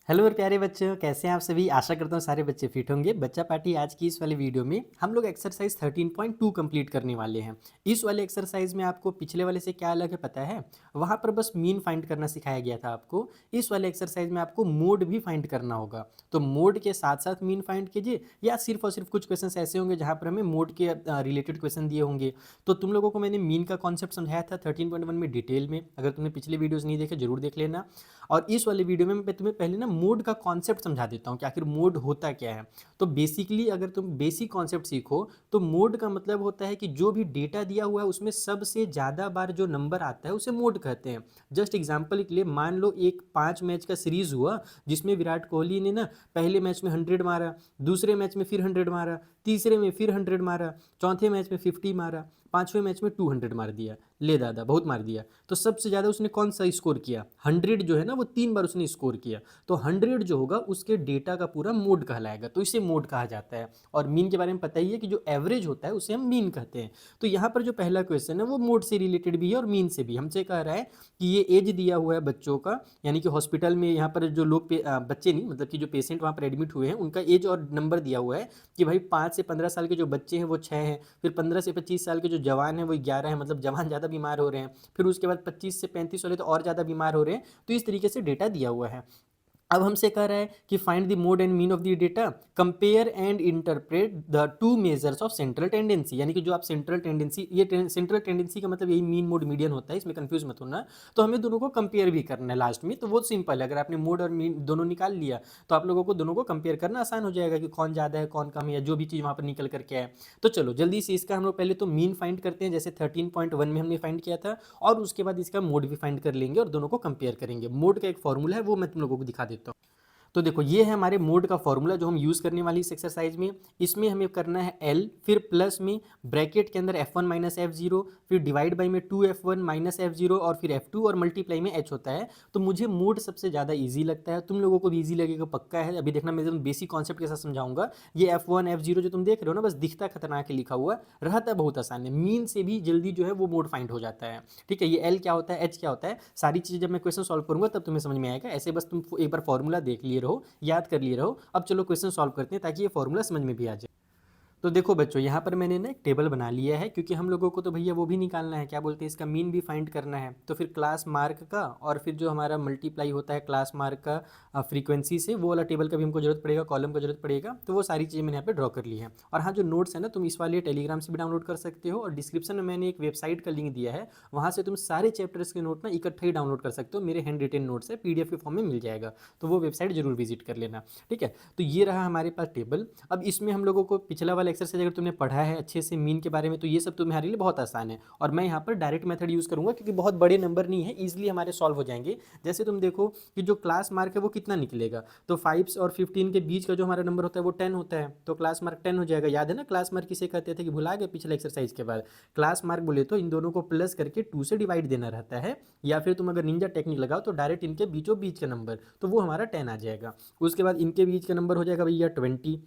Hello और प्यारे बच्चों, कैसे हैं आप सभी। आशा करता हूँ सारे बच्चे फिट होंगे। बच्चा पार्टी आज की इस वाली वीडियो में हम लोग एक्सरसाइज 13.2 कंप्लीट करने वाले हैं। इस वाले एक्सरसाइज में आपको पिछले वाले से क्या अलग है पता है। वहाँ पर बस मीन फाइंड करना सिखाया गया था आपको। इस वाले एक्सरसाइज में आपको मोड भी फाइंड करना होगा। तो मोड के साथ साथ मीन फाइंड कीजिए, या सिर्फ और सिर्फ कुछ क्वेश्चन ऐसे होंगे जहाँ पर हमें मोड के रिलेटेड क्वेश्चन दिए होंगे। तो तुम लोगों को मैंने मीन का कॉन्सेप्ट समझाया था 13.1 में डिटेल में। अगर तुमने पिछले वीडियोज नहीं देखे जरूर देख लेना। और इस वाले वीडियो में मैं तुम्हें पहले ना मोड का कॉन्सेप्ट समझा देता हूँ कि आखिर मोड होता क्या है। तो बेसिकली अगर तुम बेसिक कॉन्सेप्ट सीखो तो मोड का मतलब होता है कि जो भी डेटा दिया हुआ है उसमें सबसे ज़्यादा बार जो नंबर आता है उसे मोड कहते हैं। जस्ट एग्जाम्पल के लिए मान लो एक 5 मैच का सीरीज हुआ जिसमें विराट कोहली ने ना पहले मैच में 100 मारा, दूसरे मैच में फिर 100 मारा, तीसरे में फिर 100 मारा, चौथे मैच में 50 मारा, पांचवें मैच में 200 मार दिया। ले दादा बहुत मार दिया। तो सबसे ज़्यादा उसने कौन सा स्कोर किया, 100 जो है ना वो 3 बार उसने स्कोर किया। तो 100 जो होगा उसके डेटा का पूरा मोड कहलाएगा, तो इसे मोड कहा जाता है। और मीन के बारे में पता ही है कि जो एवरेज होता है उसे हम मीन कहते हैं। तो यहाँ पर जो पहला क्वेश्चन है वो मोड से रिलेटेड भी है और मीन से भी। हमसे कह रहा है कि ये एज दिया हुआ है बच्चों का, यानी कि हॉस्पिटल में यहाँ पर जो लोग बच्चे नहीं मतलब कि जो पेशेंट वहाँ पर एडमिट हुए हैं उनका एज और नंबर दिया हुआ है कि भाई 5 से 15 साल के जो बच्चे हैं वो 6 हैं, फिर 15 से 25 साल के जो जवान हैं वो 11 हैं, मतलब जवान ज़्यादा बीमार हो रहे हैं। फिर उसके बाद 25 से 35 वाले तो और ज़्यादा बीमार हो रहे हैं। तो इस तरीके से डेटा दिया हुआ है। अब हमसे कह रहा है कि find the mode and mean of the data, compare and interpret the two measures of central tendency. यानी कि जो आप सेंट्रल टेंडेंसी, ये सेंट्रल टेंडेंसी का मतलब यही मीन मोड मीडियन होता है, इसमें कंफ्यूज मत होना। तो हमें दोनों को कंपेयर भी करना है लास्ट में। तो वो सिंपल है, अगर आपने मोड और मीन दोनों निकाल लिया तो आप लोगों को दोनों को कंपेयर करना आसान हो जाएगा कि कौन ज़्यादा है कौन कम है, या जो भी चीज़ वहाँ पर निकल करके आए। तो चलो जल्दी से इसका हम लोग पहले तो मीन फाइंड करते हैं, जैसे 13.1 में हमने फाइंड किया था। और उसके बाद इसका मोड भी फाइंड कर लेंगे और दोनों को कंपेयर करेंगे। मोड का एक फॉर्मूला है वो मैं तुम लोगों को दिखा देता हूँ। तो देखो ये है हमारे मोड का फॉर्मूला जो हम यूज़ करने वाली इस एक्सरसाइज में। इसमें हमें करना है एल, फिर प्लस में ब्रैकेट के अंदर F1 माइनस F0, फिर डिवाइड बाई में 2F1 माइनस F0 और फिर F2 और मल्टीप्लाई में H होता है। तो मुझे मोड सबसे ज़्यादा ईजी लगता है, तुम लोगों को भी ईजी लगेगा पक्का है। अभी देखना मैं एकदम बेसिक कॉन्सेप्ट के साथ समझाऊंगा। ये F1 F0 जो तुम देख रहे हो ना बस दिखता खतरनाक है लिखा हुआ, रहता बहुत आसान है। मीन से भी जल्दी जो है वो मोड फाइंड हो जाता है। ठीक है, ये एल क्या होता है, एच क्या होता है, सारी चीज़ें जब मैं क्वेश्चन सॉल्व करूंगा तब तुम्हें समझ में आएगा। ऐसे बस तुम एक बार फॉर्मूला देख लिए रहो, याद कर लिए रहो। अब चलो क्वेश्चन सॉल्व करते हैं ताकि ये फॉर्मूला समझ में भी आ जाए। तो देखो बच्चों यहाँ पर मैंने ना एक टेबल बना लिया है, क्योंकि हम लोगों को तो भैया वो भी निकालना है, क्या बोलते हैं, इसका मीन भी फाइंड करना है। तो फिर क्लास मार्क का और फिर जो हमारा मल्टीप्लाई होता है क्लास मार्क का फ्रीक्वेंसी से, वो वाला टेबल का भी हमको जरूरत पड़ेगा, कॉलम का जरूरत पड़ेगा। तो वो सारी चीज़ें मैंने यहाँ पे ड्रॉ कर ली है। और हाँ, जो नोट्स है ना तुम इस वाले टेलीग्राम से भी डाउनलोड कर सकते हो, और डिस्क्रिप्शन में मैंने एक वेबसाइट का लिंक दिया है, वहाँ से तुम सारे चैप्टर्स के नोट ना इकट्ठे ही डाउनलोड कर सकते हो। मेरे हैंड रिटेन नोट्स है, PDF के फॉर्म में मिल जाएगा। तो वो वेबसाइट जरूर विजिट कर लेना। ठीक है, तो ये रहा हमारे पास टेबल। अब इसमें हम लोगों को पिछला वाला एक्सरसाइज अगर तुमने पढ़ा है अच्छे से मीन के बारे में तो ये सब तुम्हारे लिए बहुत आसान है। और मैं यहाँ पर डायरेक्ट मेथड यूज़ करूँगा क्योंकि बहुत बड़े नंबर नहीं है, ईजिली हमारे सॉल्व हो जाएंगे। जैसे तुम देखो कि जो क्लास मार्क है वो कितना निकलेगा, तो 5 और 15 के बीच का जो हमारा नंबर होता है वो 10 होता है। तो क्लास मार्क 10 हो जाएगा। याद है ना क्लास मार्क किसे कहते थे, कि भुला गए पिछले एक्सरसाइज के बाद। क्लास मार्क बोले तो इन दोनों को प्लस करके 2 से डिवाइड देना रहता है, या फिर तुम अगर निंजा टेक्निक लगाओ तो डायरेक्ट इनके बीचों बीच का नंबर, तो वो हमारा 10 आ जाएगा। उसके बाद इनके बीच का नंबर हो जाएगा भैया 20,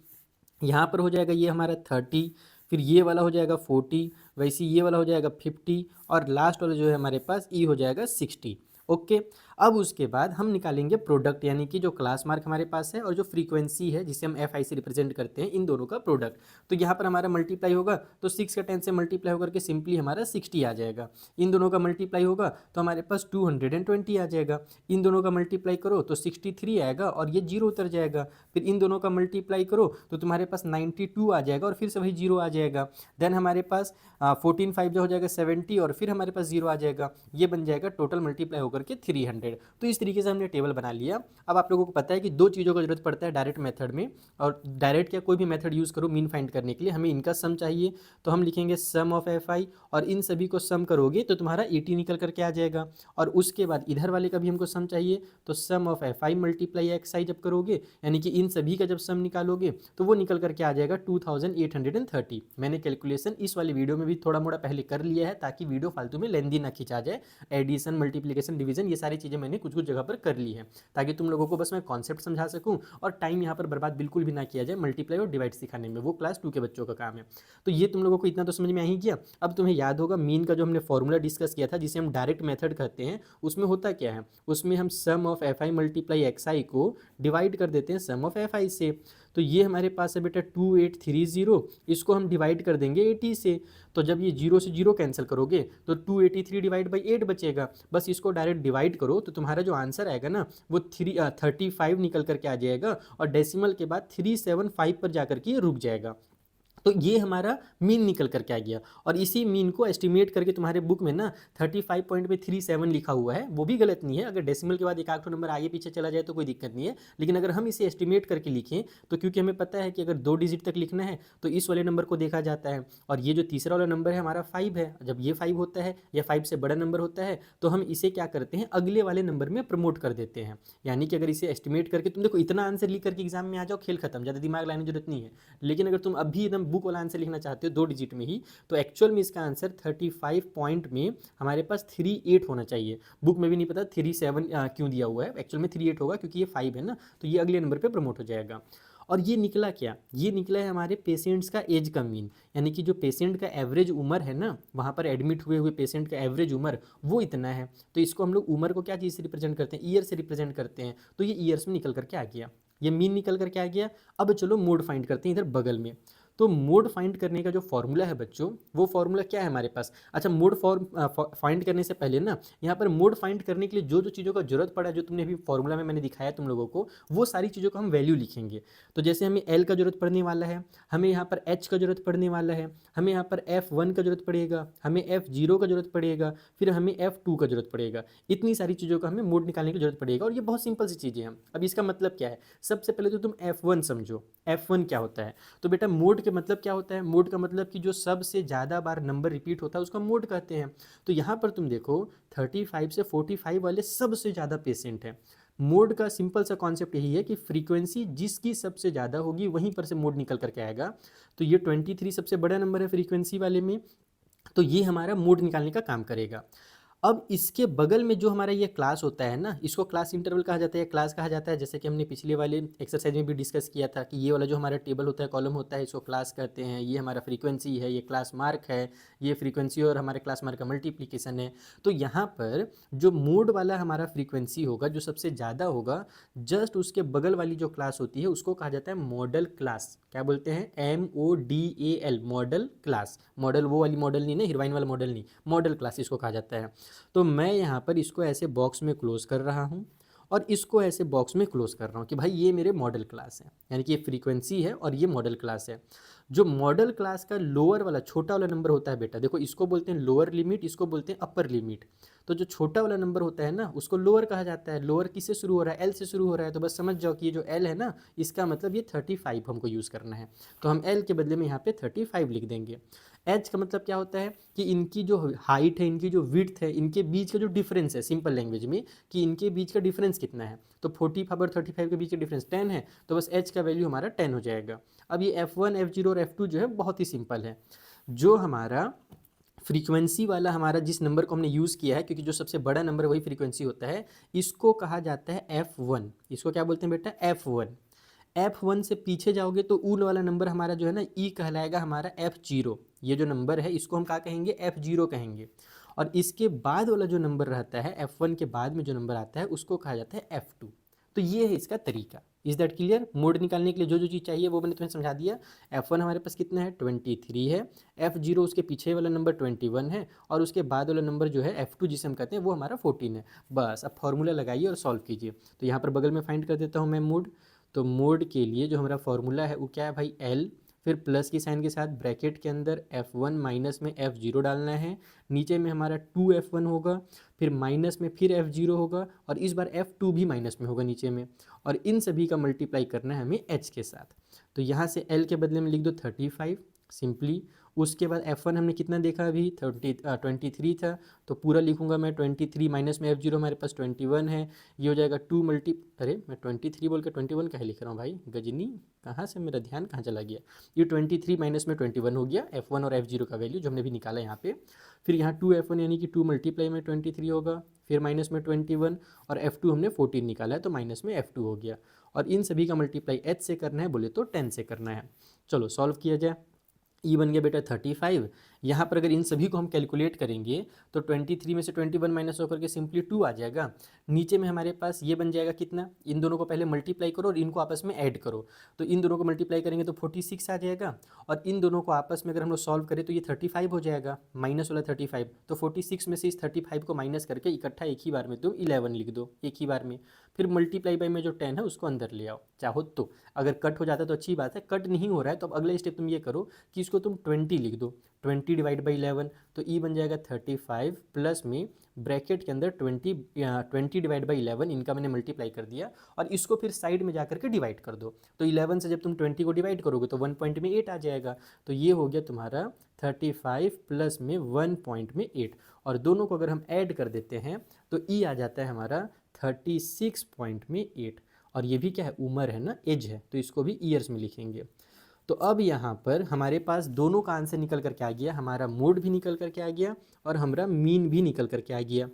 यहाँ पर हो जाएगा ये हमारा 30, फिर ये वाला हो जाएगा 40, वैसे ये वाला हो जाएगा 50, और लास्ट वाला जो है हमारे पास ई हो जाएगा 60। ओके, अब उसके बाद हम निकालेंगे प्रोडक्ट, यानी कि जो क्लास मार्क हमारे पास है और जो फ्रीक्वेंसी है जिसे हम FI से रिप्रेजेंट करते हैं, इन दोनों का प्रोडक्ट। तो यहाँ पर हमारा मल्टीप्लाई होगा तो 6 का 10 से मल्टीप्लाई होकर के सिंपली हमारा 60 आ जाएगा। इन दोनों का मल्टीप्लाई होगा तो हमारे पास 220 आ जाएगा। इन दोनों का मल्टीप्लाई करो तो 63 आएगा और ये जीरो उतर जाएगा। फिर इन दोनों का मल्टीप्लाई करो तो तुम्हारे पास 92 आ जाएगा और फिर से वही जीरो आ जाएगा। देन हमारे पास 14 5 जो हो जाएगा 70 और फिर हमारे पास जीरो आ जाएगा। ये बन जाएगा टोटल मल्टीप्लाई होकर के 300। तो इस तरीके से हमने टेबल बना लिया। अब आप लोगों को पता है कि दो चीज़ों का जरूरत पड़ता है डायरेक्ट मेथड में, और डायरेक्ट या कोई भी मेथड यूज़ करो मीन फाइंड करने के लिए, हमें इनका सम चाहिए। तो हम लिखेंगे सम ऑफ FI, और इन सभी को सम करोगे तो तुम्हारा 80 निकल करके आ जाएगा। और उसके बाद इधर वाले का भी हमको सम चाहिए, तो सम ऑफ FI मल्टीप्लाई XI जब करोगे, यानी कि इन सभी का जब सम निकालोगे तो वो निकल करके आ जाएगा 2830। मैंने कैलकुलेशन इस वाली वीडियो में भी थोड़ा मोड़ा पहले कर लिया है ताकि वीडियो फालतू में लेंदी ना खिंचा जाए। एडिशन, मल्टीप्लिकेशन, डिवीजन, ये सारी चीज़ें चीज़ें मैंने कुछ कुछ जगह पर कर ली है, ताकि तुम लोगों को बस मैं कॉन्सेप्ट समझा सकूँ और टाइम यहाँ पर बर्बाद बिल्कुल भी ना किया जाए मल्टीप्लाई और डिवाइड सिखाने में, वो क्लास 2 के बच्चों का काम है। तो ये तुम लोगों को इतना तो समझ में आ ही गया। अब तुम्हें याद होगा मीन का जो हमने फॉर्मूला डिस्कस किया था, जिसे हम डायरेक्ट मेथड कहते हैं, उसमें होता क्या है, उसमें हम sum of f i multiply x i को डिवाइड कर देते हैं सम ऑफ एफ आई से। तो ये हमारे पास है बेटा 2830, इसको हम डिवाइड कर देंगे 80 से। तो जब ये 0 से 0 कैंसिल करोगे तो 283 डिवाइड बाई 8 बचेगा, बस इसको डायरेक्ट डिवाइड करो तो तुम्हारा जो आंसर आएगा ना वो 35 निकल करके आ जाएगा, और डेसिमल के बाद 375 पर जाकर के ये रुक जाएगा। तो ये हमारा मीन निकल करके आ गया, और इसी मीन को एस्टिमेट करके तुम्हारे बुक में ना 35.37 लिखा हुआ है, वो भी गलत नहीं है। अगर डेसिमल के बाद एक आठ नंबर आगे पीछे चला जाए तो कोई दिक्कत नहीं है, लेकिन अगर हम इसे एस्टिमेट करके लिखें तो क्योंकि हमें पता है कि अगर 2 डिजिट तक लिखना है तो इस वाले नंबर को देखा जाता है, और ये जो तीसरा वाला नंबर है हमारा 5 है। जब ये 5 होता है या 5 से बड़ा नंबर होता है तो हम इसे क्या करते हैं, अगले वाले नंबर में प्रमोट कर देते हैं। यानी कि अगर इसे एस्टिमेट करके तुम देखो इतना आंसर लिख करके एग्जाम में आ जाओ, खेल खत्म, ज़्यादा दिमाग लाने की जरूरत नहीं है। लेकिन अगर तुम अभी एकदम बुक वाला आंसर लिखना चाहते हो 2 डिजिट में ही, तो एक्चुअल में इसका आंसर 35 पॉइंट में हमारे पास 38 होना चाहिए। बुक में भी नहीं पता 37 क्यों दिया हुआ है, एक्चुअल में 38 होगा क्योंकि ये 5 है ना, तो ये अगले नंबर पे प्रमोट हो जाएगा। और ये निकला क्या, ये निकला है हमारे पेशेंट्स का एज का मीन, यानी कि जो पेशेंट का एवरेज उम्र है ना, वहाँ पर एडमिट हुए हुए पेशेंट का एवरेज उम्र वो इतना है। तो इसको हम लोग उम्र को क्या चीज़ से रिप्रेजेंट करते हैं, ईयर से रिप्रेजेंट करते हैं, तो ये ईयर्स में निकल करके आ गया, ये मीन निकल करके आ गया। अब चलो मोड फाइंड करते हैं इधर बगल में। तो मोड फाइंड करने का जो फॉर्मूला है बच्चों, वो फॉर्मूला क्या है हमारे पास। अच्छा, मोड फाइंड करने से पहले ना यहाँ पर मोड फाइंड करने के लिए जो जो चीज़ों का जरूरत पड़ा, जो तुमने अभी फॉर्मूला में मैंने दिखाया तुम लोगों को, वो सारी चीज़ों का हम वैल्यू लिखेंगे। तो जैसे हमें एल का जरूरत पड़ने वाला है, हमें यहाँ पर एच का जरूरत पड़ने वाला है, हमें यहाँ पर F1 का जरूरत पड़ेगा, हमें F0 का जरूरत पड़ेगा, फिर हमें F2 का जरूरत पड़ेगा। इतनी सारी चीज़ों का हमें मोड निकालने की जरूरत पड़ेगा, और ये बहुत सिंपल सी चीज़ें हैं। अब इसका मतलब क्या है, सबसे पहले तो तुम F1 समझो, F1 क्या होता है। तो बेटा मोड के मतलब क्या होता है, मोड का मतलब कि जो सबसे ज़्यादा बार नंबर रिपीट होता है उसका मोड कहते हैं। तो यहाँ पर तुम देखो 35 से 45 वाले सबसे ज़्यादा पेशेंट हैं। मोड का सिंपल सा कॉन्सेप्ट यही है कि फ्रीक्वेंसी जिसकी सबसे ज़्यादा होगी वहीं पर से मोड निकल करके आएगा। तो ये 23 सबसे बड़ा नंबर है फ्रीक्वेंसी वाले में, तो ये हमारा मोड निकालने का काम करेगा। अब इसके बगल में जो हमारा ये क्लास होता है ना, इसको क्लास इंटरवल कहा जाता है, क्लास कहा जाता है। जैसे कि हमने पिछले वाले एक्सरसाइज में भी डिस्कस किया था कि ये वाला जो हमारा टेबल होता है, कॉलम होता है, इसको क्लास कहते हैं। ये हमारा फ्रीक्वेंसी है, ये क्लास मार्क है, ये फ्रीक्वेंसी और हमारे क्लास मार्क का मल्टीप्लीकेशन है। तो यहाँ पर जो मोड वाला हमारा फ्रीक्वेंसी होगा, जो सबसे ज़्यादा होगा, जस्ट उसके बगल वाली जो क्लास होती है उसको कहा जाता है मॉडल क्लास। क्या बोलते हैं, MODAL, मॉडल क्लास। मॉडल वो वाली मॉडल नहीं ना, हीरोइन वाला मॉडल नहीं, मॉडल क्लास इसको कहा जाता है। तो मैं यहाँ पर इसको ऐसे बॉक्स में क्लोज कर रहा हूँ, और इसको ऐसे बॉक्स में क्लोज कर रहा हूँ कि भाई ये मेरे मॉडल क्लास है, यानी कि ये फ्रीक्वेंसी है और ये मॉडल क्लास है। जो मॉडल क्लास का लोअर वाला छोटा वाला नंबर होता है बेटा, देखो इसको बोलते हैं लोअर लिमिट, इसको बोलते हैं अपर लिमिट। तो जो छोटा वाला नंबर होता है ना उसको लोअर कहा जाता है। लोअर किससे शुरू हो रहा है, एल से शुरू हो रहा है। तो बस समझ जाओ कि ये जो एल है ना, इसका मतलब ये 35 हमको यूज़ करना है, तो हम एल के बदले में यहाँ पे 35 लिख देंगे। एच का मतलब क्या होता है कि इनकी जो हाइट है, इनकी जो विड्थ है, इनके बीच का जो डिफरेंस है, सिंपल लैंग्वेज में कि इनके बीच का डिफरेंस कितना है। तो 45 और 35 के बीच का डिफरेंस 10 है, तो बस एच का वैल्यू हमारा 10 हो जाएगा। अब ये F1, F0 और F2 जो है बहुत ही सिंपल है। जो हमारा फ्रीक्वेंसी वाला हमारा जिस नंबर को हमने यूज़ किया है, क्योंकि जो सबसे बड़ा नंबर वही फ्रीक्वेंसी होता है, इसको कहा जाता है F1। इसको क्या बोलते हैं बेटा, F1। F1 से पीछे जाओगे तो ऊल वाला नंबर हमारा जो है ना, ई कहलाएगा हमारा F0। ये जो नंबर है इसको हम क्या कहेंगे, F0 कहेंगे। और इसके बाद वाला जो नंबर रहता है, F1 के बाद में जो नंबर आता है उसको कहा जाता है F2। तो ये है इसका तरीका। Is that clear. मोड निकालने के लिए जो जो चीज़ चाहिए वो मैंने तुम्हें समझा दिया। F1 हमारे पास कितना है, 23 है। F0 उसके पीछे वाला नंबर 21 है, और उसके बाद वाला नंबर जो है F2 जिसे हम कहते हैं वो हमारा 14 है। बस अब फॉर्मूला लगाइए और सॉल्व कीजिए। तो यहाँ पर बगल में फाइंड कर देता हूँ मैं मोड। तो मोड के लिए जो हमारा फॉर्मूला है वो क्या है भाई, एल, फिर प्लस की साइन के साथ ब्रैकेट के अंदर F1 माइनस में F0 डालना है। नीचे में हमारा 2F1 होगा, फिर माइनस में फिर F0 होगा, और इस बार F2 भी माइनस में होगा नीचे में, और इन सभी का मल्टीप्लाई करना है हमें H के साथ। तो यहाँ से L के बदले में लिख दो 35 सिंपली। उसके बाद F1 हमने कितना देखा अभी 23 था, तो पूरा लिखूंगा मैं 23 माइनस में F0 हमारे पास 21 है, ये हो जाएगा 2 मल्टी, अरे मैं 23 बोल के 21 कहे लिख रहा हूँ भाई, गजनी कहाँ से मेरा ध्यान कहाँ चला गया। ये 23 माइनस में 21 हो गया F1 और F0 का वैल्यू जो हमने भी निकाला यहाँ पे। फिर यहाँ 2F1 यानी कि 2 मल्टीप्लाई में 23 होगा, फिर माइनस में 21, और F2 हमने 14 निकाला है तो माइनस में F2 हो गया। और इन सभी का मल्टीप्लाई h से करना है बोले तो 10 से करना है। चलो सॉल्व किया जाए। ई बन गया बेटा 35। यहाँ पर अगर इन सभी को हम कैलकुलेट करेंगे तो 23 में से 21 माइनस होकर के सिंपली 2 आ जाएगा। नीचे में हमारे पास ये बन जाएगा कितना, इन दोनों को पहले मल्टीप्लाई करो और इनको आपस में ऐड करो, तो इन दोनों को मल्टीप्लाई करेंगे तो 46 आ जाएगा। और इन दोनों को आपस में अगर हम लोग सॉल्व करें तो ये 35 हो जाएगा, माइनस वाला 35, तो 46 में से इस 35 को माइनस करके इकट्ठा एक ही बार में तुम 11 लिख दो एक ही बार में। फिर मल्टीप्लाई बाई में जो 10 है उसको अंदर ले आओ चाहो तो, अगर कट हो जाता है तो अच्छी बात है, कट नहीं हो रहा है तो अब अगला स्टेप तुम ये करो कि इसको तुम 20 लिख दो, 20 डिवाइड बाई 11, तो ई बन जाएगा 35 प्लस में ब्रैकेट के अंदर 20 डिवाइड बाई 11, इनका मैंने मल्टीप्लाई कर दिया और इसको फिर साइड में जाकर के डिवाइड कर दो। तो 11 से जब तुम 20 को डिवाइड करोगे तो 1 पॉइंट में 8 आ जाएगा, तो ये हो गया तुम्हारा 35 प्लस में 1 पॉइंट में 8, और दोनों को अगर हम ऐड कर देते हैं तो ई आ जाता है हमारा 36 पॉइंट में 8, और ये भी क्या है, उम्र है ना, एज है, तो इसको भी ईयर्स में लिखेंगे। तो अब यहाँ पर हमारे पास दोनों का आंसर निकल करके आ गया, हमारा मोड भी निकल करके आ गया और हमारा मीन भी निकल करके आ गया।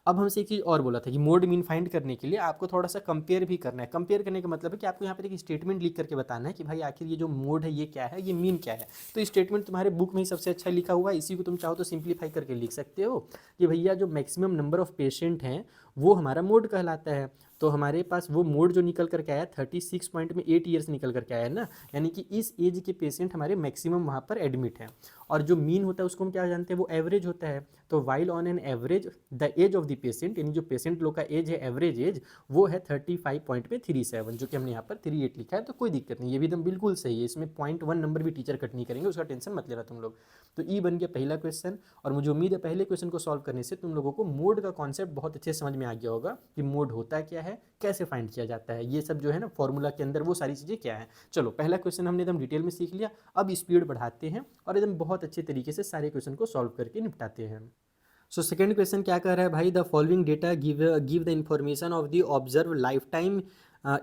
अब हमसे एक चीज़ और बोला था कि मोड मीन फाइंड करने के लिए आपको थोड़ा सा कंपेयर भी करना है। कंपेयर करने का मतलब है कि आपको यहाँ पर एक स्टेटमेंट लिख करके बताना है कि भाई आखिर ये जो मोड है ये क्या है, ये मीन क्या है। तो स्टेटमेंट तुम्हारे बुक में ही सबसे अच्छा लिखा हुआ है, इसी को तुम चाहो तो सिंप्लीफाई करके लिख सकते हो कि भैया जो मैक्सिमम नंबर ऑफ पेशेंट हैं वो हमारा मोड कहलाता है। तो हमारे पास वो मोड जो निकल करके आया 36 पॉइंट में 8 ईयर्स निकल करके आया है ना, यानी कि इस एज के पेशेंट हमारे मैक्सिमम वहाँ पर एडमिट हैं। और जो मीन होता है उसको हम क्या जानते हैं, वो एवरेज होता है। तो while on an average the age of the patient, यानी जो पेशेंट लोग का एज है एवरेज एज, वो है 35.37, जो कि हमने यहाँ पर 38 लिखा है, तो कोई दिक्कत नहीं, ये भी एकदम बिल्कुल सही है। इसमें 0.1 नंबर भी टीचर कट नहीं करेंगे, उसका टेंशन मत लेना तुम लोग। तो ई बन गया पहला क्वेश्चन, और मुझे उम्मीद है पहले क्वेश्चन को सॉल्व करने से तुम लोगों को मोड का कॉन्सेप्ट बहुत अच्छे समझ में आ गया होगा कि मोड होता क्या है, कैसे फाइंड किया जाता है, ये सब जो है ना फॉर्मूला के अंदर वो सारी चीज़ें क्या है। चलो पहला क्वेश्चन हमने एकदम डिटेल में सीख लिया, अब स्पीड बढ़ाते हैं और एकदम बहुत अच्छे तरीके से सारे क्वेश्चन को सॉल्व करके निपटाते हैं। सो सेकंड क्वेश्चन क्या कह रहा है भाई, the following data give the information of the observe life time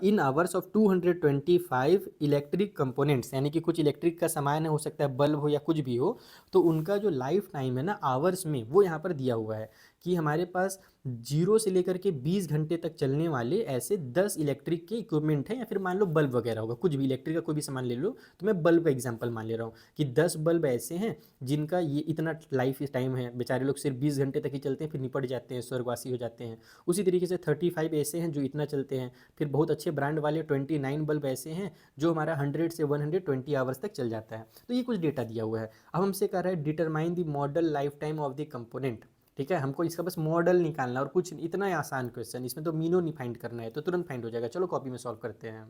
in hours of 225 electric components, यानी कि कुछ इलेक्ट्रिक का सामान है, हो सकता है बल्ब हो या कुछ भी हो, तो उनका जो लाइफ टाइम है ना आवर्स में, वो यहाँ पर दिया हुआ है कि हमारे पास 0 से लेकर के 20 घंटे तक चलने वाले ऐसे 10 इलेक्ट्रिक के इक्विपमेंट हैं, या फिर मान लो बल्ब वगैरह होगा, कुछ भी इलेक्ट्रिक का कोई भी सामान ले लो, तो मैं बल्ब का एग्जांपल मान ले रहा हूँ कि 10 बल्ब ऐसे हैं जिनका ये इतना लाइफ टाइम है, बेचारे लोग सिर्फ 20 घंटे तक ही चलते हैं फिर निपट जाते हैं, स्वर्गवासी हो जाते हैं। उसी तरीके से 35 ऐसे हैं जो इतना चलते हैं, फिर बहुत अच्छे ब्रांड वाले 29 बल्ब ऐसे हैं जो हमारा 100 से 120 आवर्स तक चल जाता है। तो ये कुछ डेटा दिया हुआ है। अब हमसे कह रहा है determine the model life time of the component, ठीक है, हमको इसका बस मॉडल निकालना और कुछ, इतना आसान क्वेश्चन, इसमें तो मीनो नहीं फाइंड करना है, तो तुरंत फाइंड हो जाएगा। चलो कॉपी में सॉल्व करते हैं।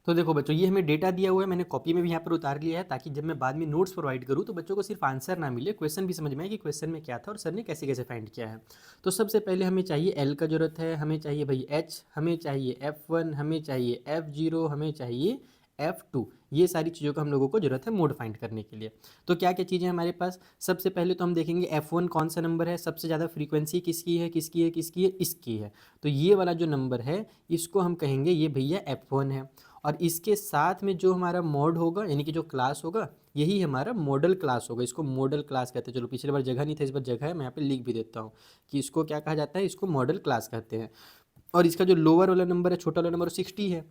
तो देखो बच्चों, ये हमें डेटा दिया हुआ है, मैंने कॉपी में भी यहाँ पर उतार लिया है ताकि जब मैं बाद में नोट्स प्रोवाइड करूँ तो बच्चों को सिर्फ आंसर ना मिले, क्वेश्चन भी समझ में आए कि क्वेश्चन में क्या था और सर ने कैसे कैसे फाइंड किया है। तो सबसे पहले हमें चाहिए एल का जरूरत है, हमें चाहिए भाई एच, हमें चाहिए F1, हमें चाहिए F0, हमें चाहिए F2, ये सारी चीज़ों का हम लोगों को जरूरत है मोड फाइंड करने के लिए। तो क्या क्या चीज़ें हमारे पास, सबसे पहले तो हम देखेंगे F1 कौन सा नंबर है, सबसे ज़्यादा फ्रीक्वेंसी किसकी है, किसकी है, किसकी है, इसकी है। तो ये वाला जो नंबर है इसको हम कहेंगे ये भैया F1 है, और इसके साथ में जो हमारा मोड होगा यानी कि जो क्लास होगा यही हमारा मॉडल क्लास होगा, इसको मॉडल क्लास कहते हैं। चलो पिछले बार जगह नहीं था, इस बार जगह है, मैं यहाँ पे लिख भी देता हूँ कि इसको क्या कहा जाता है, इसको मॉडल क्लास कहते हैं। और इसका जो लोअर वाला नंबर है, छोटा वाला नंबर 60 है,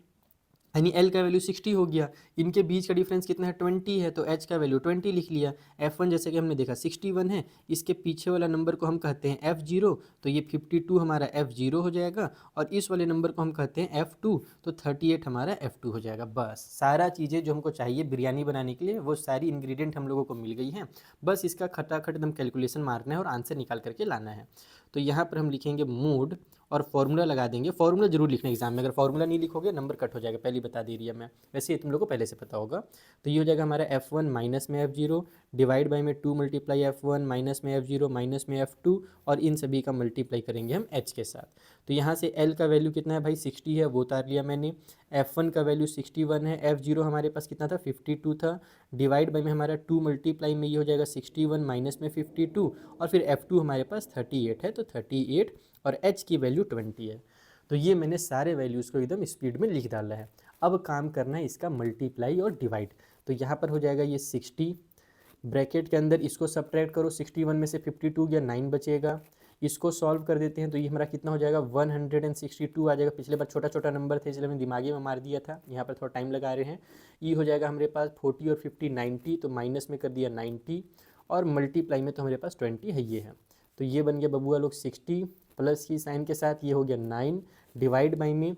यानी एल का वैल्यू 60 हो गया। इनके बीच का डिफरेंस कितना है, 20 है, तो एच का वैल्यू 20 लिख लिया। F1 जैसे कि हमने देखा 61 है, इसके पीछे वाला नंबर को हम कहते हैं F0, तो ये 52 हमारा F0 हो जाएगा, और इस वाले नंबर को हम कहते हैं F2, तो 38 हमारा F2 हो जाएगा। बस सारा चीज़ें जो हमको चाहिए बिरयानी बनाने के लिए वो सारी इंग्रेडिएंट हम लोगों को मिल गई हैं, बस इसका खटाखट एकदम कैलकुलेशन मारना है और आंसर निकाल करके लाना है। तो यहाँ पर हम लिखेंगे मोड और फॉर्मूला लगा देंगे। फॉर्मूला जरूर लिखना एग्जाम में, अगर फॉर्मूला नहीं लिखोगे नंबर कट हो जाएगा, पहले बता दे रही है मैं, वैसे ये तुम लोग को पहले से पता होगा। तो ये हो जाएगा हमारा F1 माइनस में F0 डिवाइड बाई में 2 मल्टीप्लाई F1 माइनस में F0 माइनस में F2 और इन सभी का मल्टीप्लाई करेंगे हम H के साथ। तो यहाँ से L का वैल्यू कितना है भाई 60 है, वो उतार लिया मैंने। F1 का वैल्यू 61 है, F0 हमारे पास कितना था 52 था, डिवाइड बाई में हमारा 2 मल्टीप्लाई में ये हो जाएगा 61 माइनस में 52 और फिर F2 हमारे पास 38 है, तो 38 और H की वैल्यू 20 है। तो ये मैंने सारे वैल्यूज़ को एकदम स्पीड में लिख डाला है। अब काम करना है इसका मल्टीप्लाई और डिवाइड। तो यहाँ पर हो जाएगा ये 60, ब्रैकेट के अंदर इसको सब्ट्रैक्ट करो, 61 में से 52 गया 9 बचेगा। इसको सॉल्व कर देते हैं तो ये हमारा कितना हो जाएगा 162 आ जाएगा। पिछले बार छोटा छोटा नंबर थे इसलिए मैंने दिमागी में मार दिया था, यहाँ पर थोड़ा टाइम लगा रहे हैं। ये हो जाएगा हमारे पास 40 और 50 90, तो माइनस में कर दिया 90 और मल्टीप्लाई में तो हमारे पास 20 है, ये है। तो ये बन गया बबुआ लोग 60 प्लस की साइन के साथ, ये हो गया 9 डिवाइड बाई में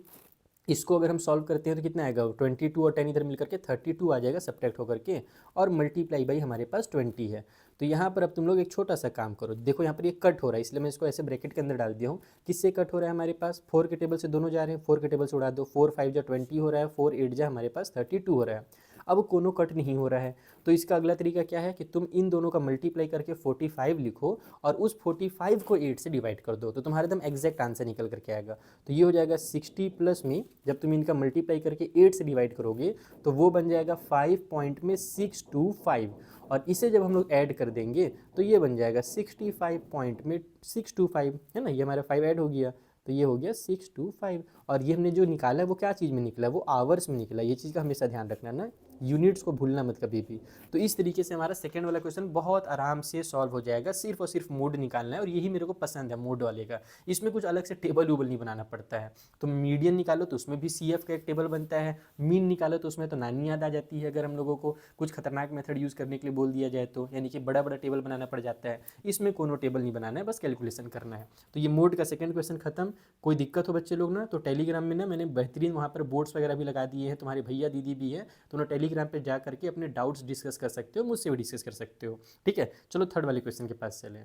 इसको अगर हम सॉल्व करते हैं तो कितना आएगा 22 और 10 इधर मिलकर के 32 आ जाएगा सब्ट्रैक्ट होकर के, और मल्टीप्लाई बाई हमारे पास 20 है। तो यहाँ पर अब तुम लोग एक छोटा सा काम करो, देखो यहाँ पर ये कट हो रहा है इसलिए मैं इसको ऐसे ब्रैकेट के अंदर डाल दिया हूँ। किससे कट हो रहा है हमारे पास 4 के टेबल से दोनों जा रहे हैं, 4 के टेबल से उड़ा दो, 4 5 जा 20 हो रहा है, 4 8 जा हमारे पास 32 हो रहा है। अब कोनो कट नहीं हो रहा है तो इसका अगला तरीका क्या है कि तुम इन दोनों का मल्टीप्लाई करके 45 लिखो और उस 45 को 8 से डिवाइड कर दो, तो तुम्हारा एकदम एग्जैक्ट आंसर निकल करके आएगा। तो ये हो जाएगा 60 प्लस में जब तुम इनका मल्टीप्लाई करके 8 से डिवाइड करोगे तो वो बन जाएगा 5 पॉइंट में 625, और इसे जब हम लोग ऐड कर देंगे तो ये बन जाएगा 65 पॉइंट में 625, है ना, ये हमारा 5 ऐड हो गया तो ये हो गया 625। और ये हमने जो निकाला है वो क्या चीज़ में निकला है, वो आवर्स में निकला है। ये चीज़ का हमेशा ध्यान रखना ना, यूनिट्स को भूलना मत कभी भी। तो इस तरीके से हमारा सेकंड वाला क्वेश्चन बहुत आराम से सॉल्व हो जाएगा, सिर्फ और सिर्फ मोड निकालना है, और यही मेरे को पसंद है मोड वाले का। इसमें कुछ अलग से टेबल उबल नहीं बनाना पड़ता है। तो मीडियन निकालो तो उसमें भी CF का एक टेबल बनता है, मीन निकालो तो उसमें तो नानी याद आ जाती है अगर हम लोगों को कुछ खतरनाक मेथड यूज़ करने के लिए बोल दिया जाए तो, यानी कि बड़ा बड़ा टेबल बनाना पड़ जाता है। इसमें कोनो टेबल नहीं बनाना है, बस कैलकुलेशन करना है। तो ये मोड का सेकंड क्वेश्चन खत्म। कोई दिक्कत हो बच्चे लोग ना तो टेलीग्राम में ना मैंने बेहतरीन वहाँ पर बोर्ड्स वगैरह भी लगा दिए हैं, तुम्हारे भैया दीदी भी है तो उन्हें टेलीग्राम पे जा करके अपने डाउट्स डिस्कस कर सकते हो, मुझसे भी डिस्कस कर सकते हो। ठीक है, चलो थर्ड वाले क्वेश्चन के पास चलें।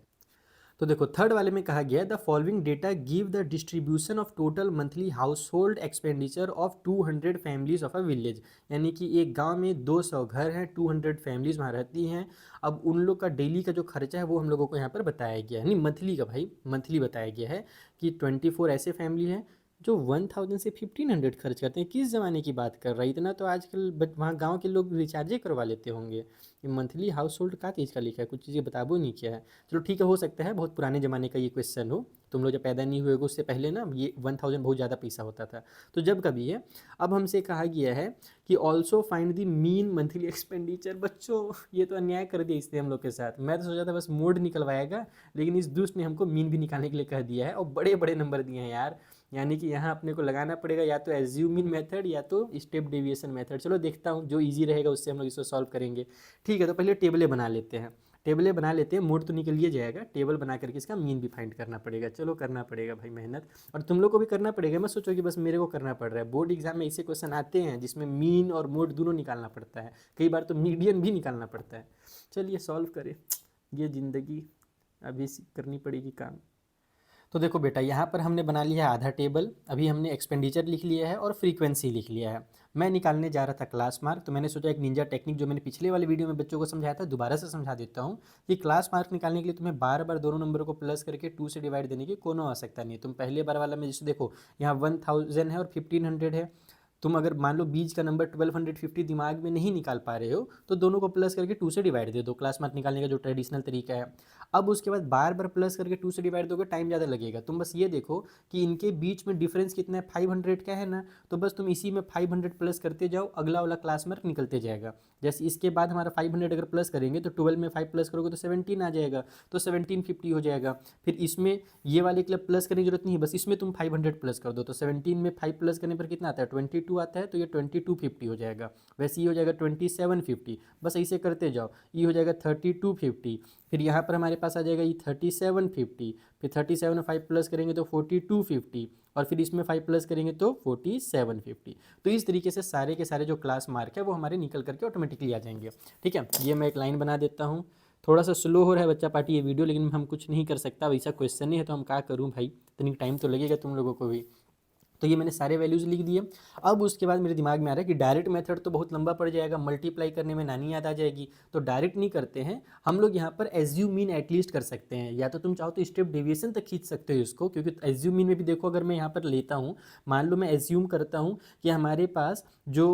तो देखो थर्ड वाले में कहा गया है the following data give the distribution of total monthly house hold expenditure of 200 families of a village, यानी कि एक गांव में 200 घर हैं, 200 फैमिलीज वहाँ रहती हैं। अब उन लोग का डेली का जो खर्चा है वो हम लोगों को यहाँ पर बताया गया है, नहीं मंथली का भाई, मंथली बताया गया है कि 24 ऐसे फैमिली हैं जो 1000 से 1500 खर्च करते हैं। किस ज़माने की बात कर रहा है, इतना तो आजकल वहाँ गांव के लोग रिचार्जे करवा लेते होंगे। ये मंथली हाउस होल्ड का चीज़ का लिखा है, कुछ चीज़ें बताबो नहीं किया है। चलो ठीक है, हो सकता है बहुत पुराने ज़माने का ये क्वेश्चन हो, तुम लोग जब पैदा नहीं हुए हो उससे पहले ना ये 1000 बहुत ज़्यादा पैसा होता था, तो जब कभी है। अब हमसे कहा गया है कि also find the mean monthly expenditure. बच्चों ये तो अन्याय कर दिया इसने हम लोग के साथ। मैं तो सोचा था बस मोड निकलवाएगा, लेकिन इस दुष्ट ने हमको मीन भी निकालने के लिए कह दिया है, और बड़े बड़े नंबर दिए हैं यार। यानी कि यहाँ अपने को लगाना पड़ेगा या तो एज्यूमिंग मेथड या तो स्टेप डेविएशन मेथड। चलो देखता हूँ जो इजी रहेगा उससे हम लोग इसको सॉल्व करेंगे। ठीक है, तो पहले टेबलें बना लेते हैं, टेबलें बना लेते हैं। मोड तो निकल लिया जाएगा, टेबल बना करके इसका मीन भी फाइंड करना पड़ेगा। चलो करना पड़ेगा भाई मेहनत, और तुम लोग को भी करना पड़ेगा। मैं सोचो कि बस मेरे को करना पड़ रहा है। बोर्ड एग्जाम में ऐसे क्वेश्चन आते हैं जिसमें मीन और मोड दोनों निकालना पड़ता है, कई बार तो मीडियन भी निकालना पड़ता है। चलिए सॉल्व करें, ये ज़िंदगी अभी करनी पड़ेगी काम। तो देखो बेटा यहाँ पर हमने बना लिया है आधा टेबल, अभी हमने एक्सपेंडिचर लिख लिया है और फ्रीक्वेंसी लिख लिया है। मैं निकालने जा रहा था क्लास मार्क, तो मैंने सोचा एक निंजा टेक्निक जो मैंने पिछले वाले वीडियो में बच्चों को समझाया था दोबारा से समझा देता हूँ कि क्लास मार्क निकालने के लिए तुम्हें बार बार दोनों नंबरों को प्लस करके 2 से डिवाइड देने की कोनो आवश्यकता नहीं है। तुम पहले बार वाला में जैसे देखो यहाँ 1000 है और 1500 है, तुम अगर मान लो बीच का नंबर 1250 दिमाग में नहीं निकाल पा रहे हो तो दोनों को प्लस करके 2 से डिवाइड दे दो, क्लास मार्क निकालने का जो ट्रेडिशनल तरीका है। अब उसके बाद बार बार प्लस करके 2 से डिवाइड दोगे, टाइम ज़्यादा लगेगा। तुम बस ये देखो कि इनके बीच में डिफरेंस कितना है, 500 का है ना, तो बस तुम इसी में 500 प्लस करते जाओ, अगला वाला क्लास मार्क निकलते जाएगा। जैसे इसके बाद हमारा 500 अगर प्लस करेंगे तो 12 में 5 प्लस करोगे तो 17 आ जाएगा, तो 1750 हो जाएगा। फिर इसमें ये वाले के लिए प्लस करने की जरूरत नहीं है, बस इसमें तुम 500 प्लस कर दो, तो 17 में 5 प्लस करने पर कितना आता है 22 आता है, तो ये 2250 हो जाएगा। वैसे ये हो जाएगा 2750, बस ऐसे करते जाओ। ये हो जाएगा 3250, फिर यहाँ पर हमारे पास आ जाएगा ये 3750, फिर 37 में 5 प्लस करेंगे तो 4250, और फिर इसमें 5 प्लस करेंगे तो 4750। तो इस तरीके से सारे के सारे जो क्लास मार्क है वो हमारे निकल करके ऑटोमेटिकली आ जाएंगे। ठीक है, ये मैं एक लाइन बना देता हूँ। थोड़ा सा स्लो हो रहा है बच्चा पार्टी ये वीडियो, लेकिन हम कुछ नहीं कर सकता, वैसा क्वेश्चन नहीं है तो हम क्या करूँ भाई, इतनी टाइम तो लगेगा तुम लोगों को भी। तो ये मैंने सारे वैल्यूज़ लिख दिए। अब उसके बाद मेरे दिमाग में आ रहा है कि डायरेक्ट मेथड तो बहुत लंबा पड़ जाएगा, मल्टीप्लाई करने में नानी याद आ जाएगी, तो डायरेक्ट नहीं करते हैं हम लोग, यहाँ पर एज्यूम मीन एटलीस्ट कर सकते हैं, या तो तुम चाहो तो स्टेप डेविएशन तक खींच सकते हो इसको, क्योंकि एज्यूम मीन में भी देखो, अगर मैं यहाँ पर लेता हूँ, मान लो मैं एज्यूम करता हूँ कि हमारे पास जो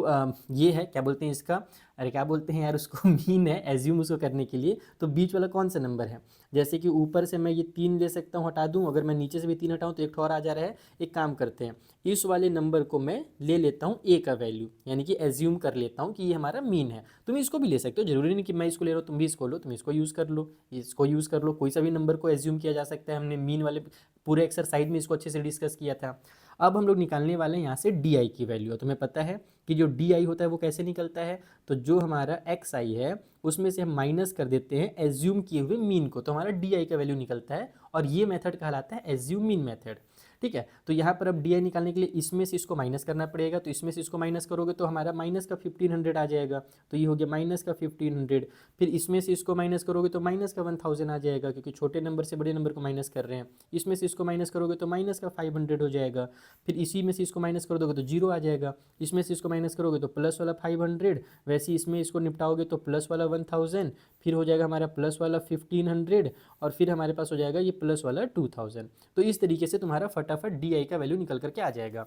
ये है, क्या बोलते हैं इसका, अरे क्या बोलते हैं यार उसको, मीन है, एज्यूम उसको करने के लिए, तो बीच वाला कौन सा नंबर है, जैसे कि ऊपर से मैं ये 3 ले सकता हूँ, हटा दूँ, अगर मैं नीचे से भी 3 हटाऊँ तो एक और आ जा रहा है। एक काम करते हैं, इस वाले नंबर को मैं ले लेता हूँ ए का वैल्यू, यानी कि एज्यूम कर लेता हूँ कि ये हमारा मीन है। तुम इसको भी ले सकते हो, जरूरी नहीं कि मैं इसको ले रहा हूँ तुम भी इसको लो, तुम इसको यूज़ कर लो, इसको यूज़ कर लो, कोई सा भी नंबर को एज्यूम किया जा सकता है। हमने मीन वाले पूरे एक्सरसाइज में इसको अच्छे से डिस्कस किया था। अब हम लोग निकालने वाले हैं यहाँ से डी आई की वैल्यू। तुम्हें पता है कि जो डी आई होता है वो कैसे निकलता है, तो जो हमारा एक्स आई है उसमें से हम माइनस कर देते हैं एज्यूम किए हुए मीन को, तो हमारा डी आई का वैल्यू निकलता है, और ये मेथड कहलाता है एज्यूम मीन मेथड। ठीक है, तो यहाँ पर अब डी आई निकालने के लिए इसमें से इसको माइनस करना पड़ेगा, तो इसमें से इसको माइनस करोगे तो हमारा माइनस का 1500 आ जाएगा, तो ये हो गया माइनस का 1500। फिर इसमें से इसको माइनस करोगे तो माइनस का 1000 आ जाएगा, क्योंकि छोटे नंबर से बड़े नंबर को माइनस कर रहे हैं। इसमें से इसको माइनस करोगे तो माइनस का 500 हो जाएगा। फिर इसी में से इसको माइनस कर दोगे तो जीरो आ जाएगा, इसमें से इसको माइनस करोगे तो प्लस वाला 500, वैसे इसमें इसको निपटाओगे तो प्लस वाला 1000, फिर हो जाएगा हमारा प्लस वाला 1500, और फिर हमारे पास हो जाएगा ये प्लस वाला 2000। तो इस तरीके से तुम्हारा फटाफट डी आई का वैल्यू निकल करके आ जाएगा।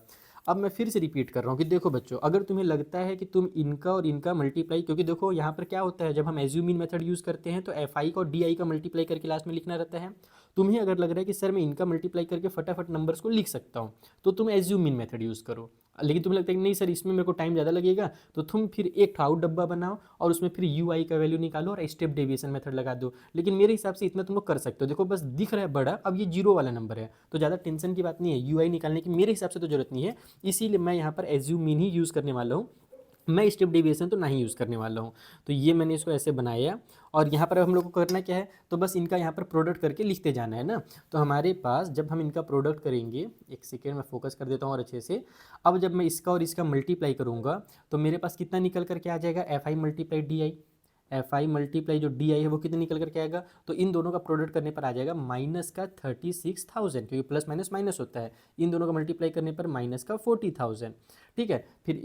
अब मैं फिर से रिपीट कर रहा हूँ कि देखो बच्चों, अगर तुम्हें लगता है कि तुम इनका और इनका मल्टीप्लाई, क्योंकि देखो यहाँ पर क्या होता है, जब हम एज्यूमिन मेथड यूज़ करते हैं तो एफ आई का और डी आई का मल्टीप्लाई करके लास्ट में लिखना रहता है। तुम्हें अगर लग रहा है कि सर मैं इनका मल्टीप्लाई करके फटाफट नंबर्स को लिख सकता हूँ, तो तुम एज्यूमिन मेथड यूज़ करो। लेकिन तुम्हें लगता है कि नहीं सर इसमें मेरे को टाइम ज़्यादा लगेगा, तो तुम फिर एक आउट डब्बा बनाओ और उसमें फिर यू आई का वैल्यू निकालो और स्टेप डेविएशन मेथड लगा दो। लेकिन मेरे हिसाब से इतना तुम लोग कर सकते हो। देखो बस दिख रहा है बड़ा, अब ये जीरो वाला नंबर है तो ज़्यादा टेंशन की बात नहीं है, यू आई निकालने की मेरे हिसाब से तो जरूरत नहीं है, इसीलिए मैं यहाँ पर एज्यूम मीन ही यूज़ करने वाला हूँ, मैं स्टेप डेविएशन तो नहीं यूज़ करने वाला हूँ। तो ये मैंने इसको ऐसे बनाया, और यहाँ पर हम लोग को करना क्या है, तो बस इनका यहाँ पर प्रोडक्ट करके लिखते जाना है ना। तो हमारे पास जब हम इनका प्रोडक्ट करेंगे, एक सेकेंड में फोकस कर देता हूँ और अच्छे से, अब जब मैं इसका और इसका मल्टीप्लाई करूँगा तो मेरे पास कितना निकल करके आ जाएगा, F i multiply d I, F i multiply जो डी आई है वो कितने निकल करके आएगा, तो इन दोनों का प्रोडक्ट करने पर आ जाएगा माइनस का 36,000, क्योंकि प्लस माइनस माइनस होता है, इन दोनों का मल्टीप्लाई करने पर माइनस का 40,000। ठीक है, फिर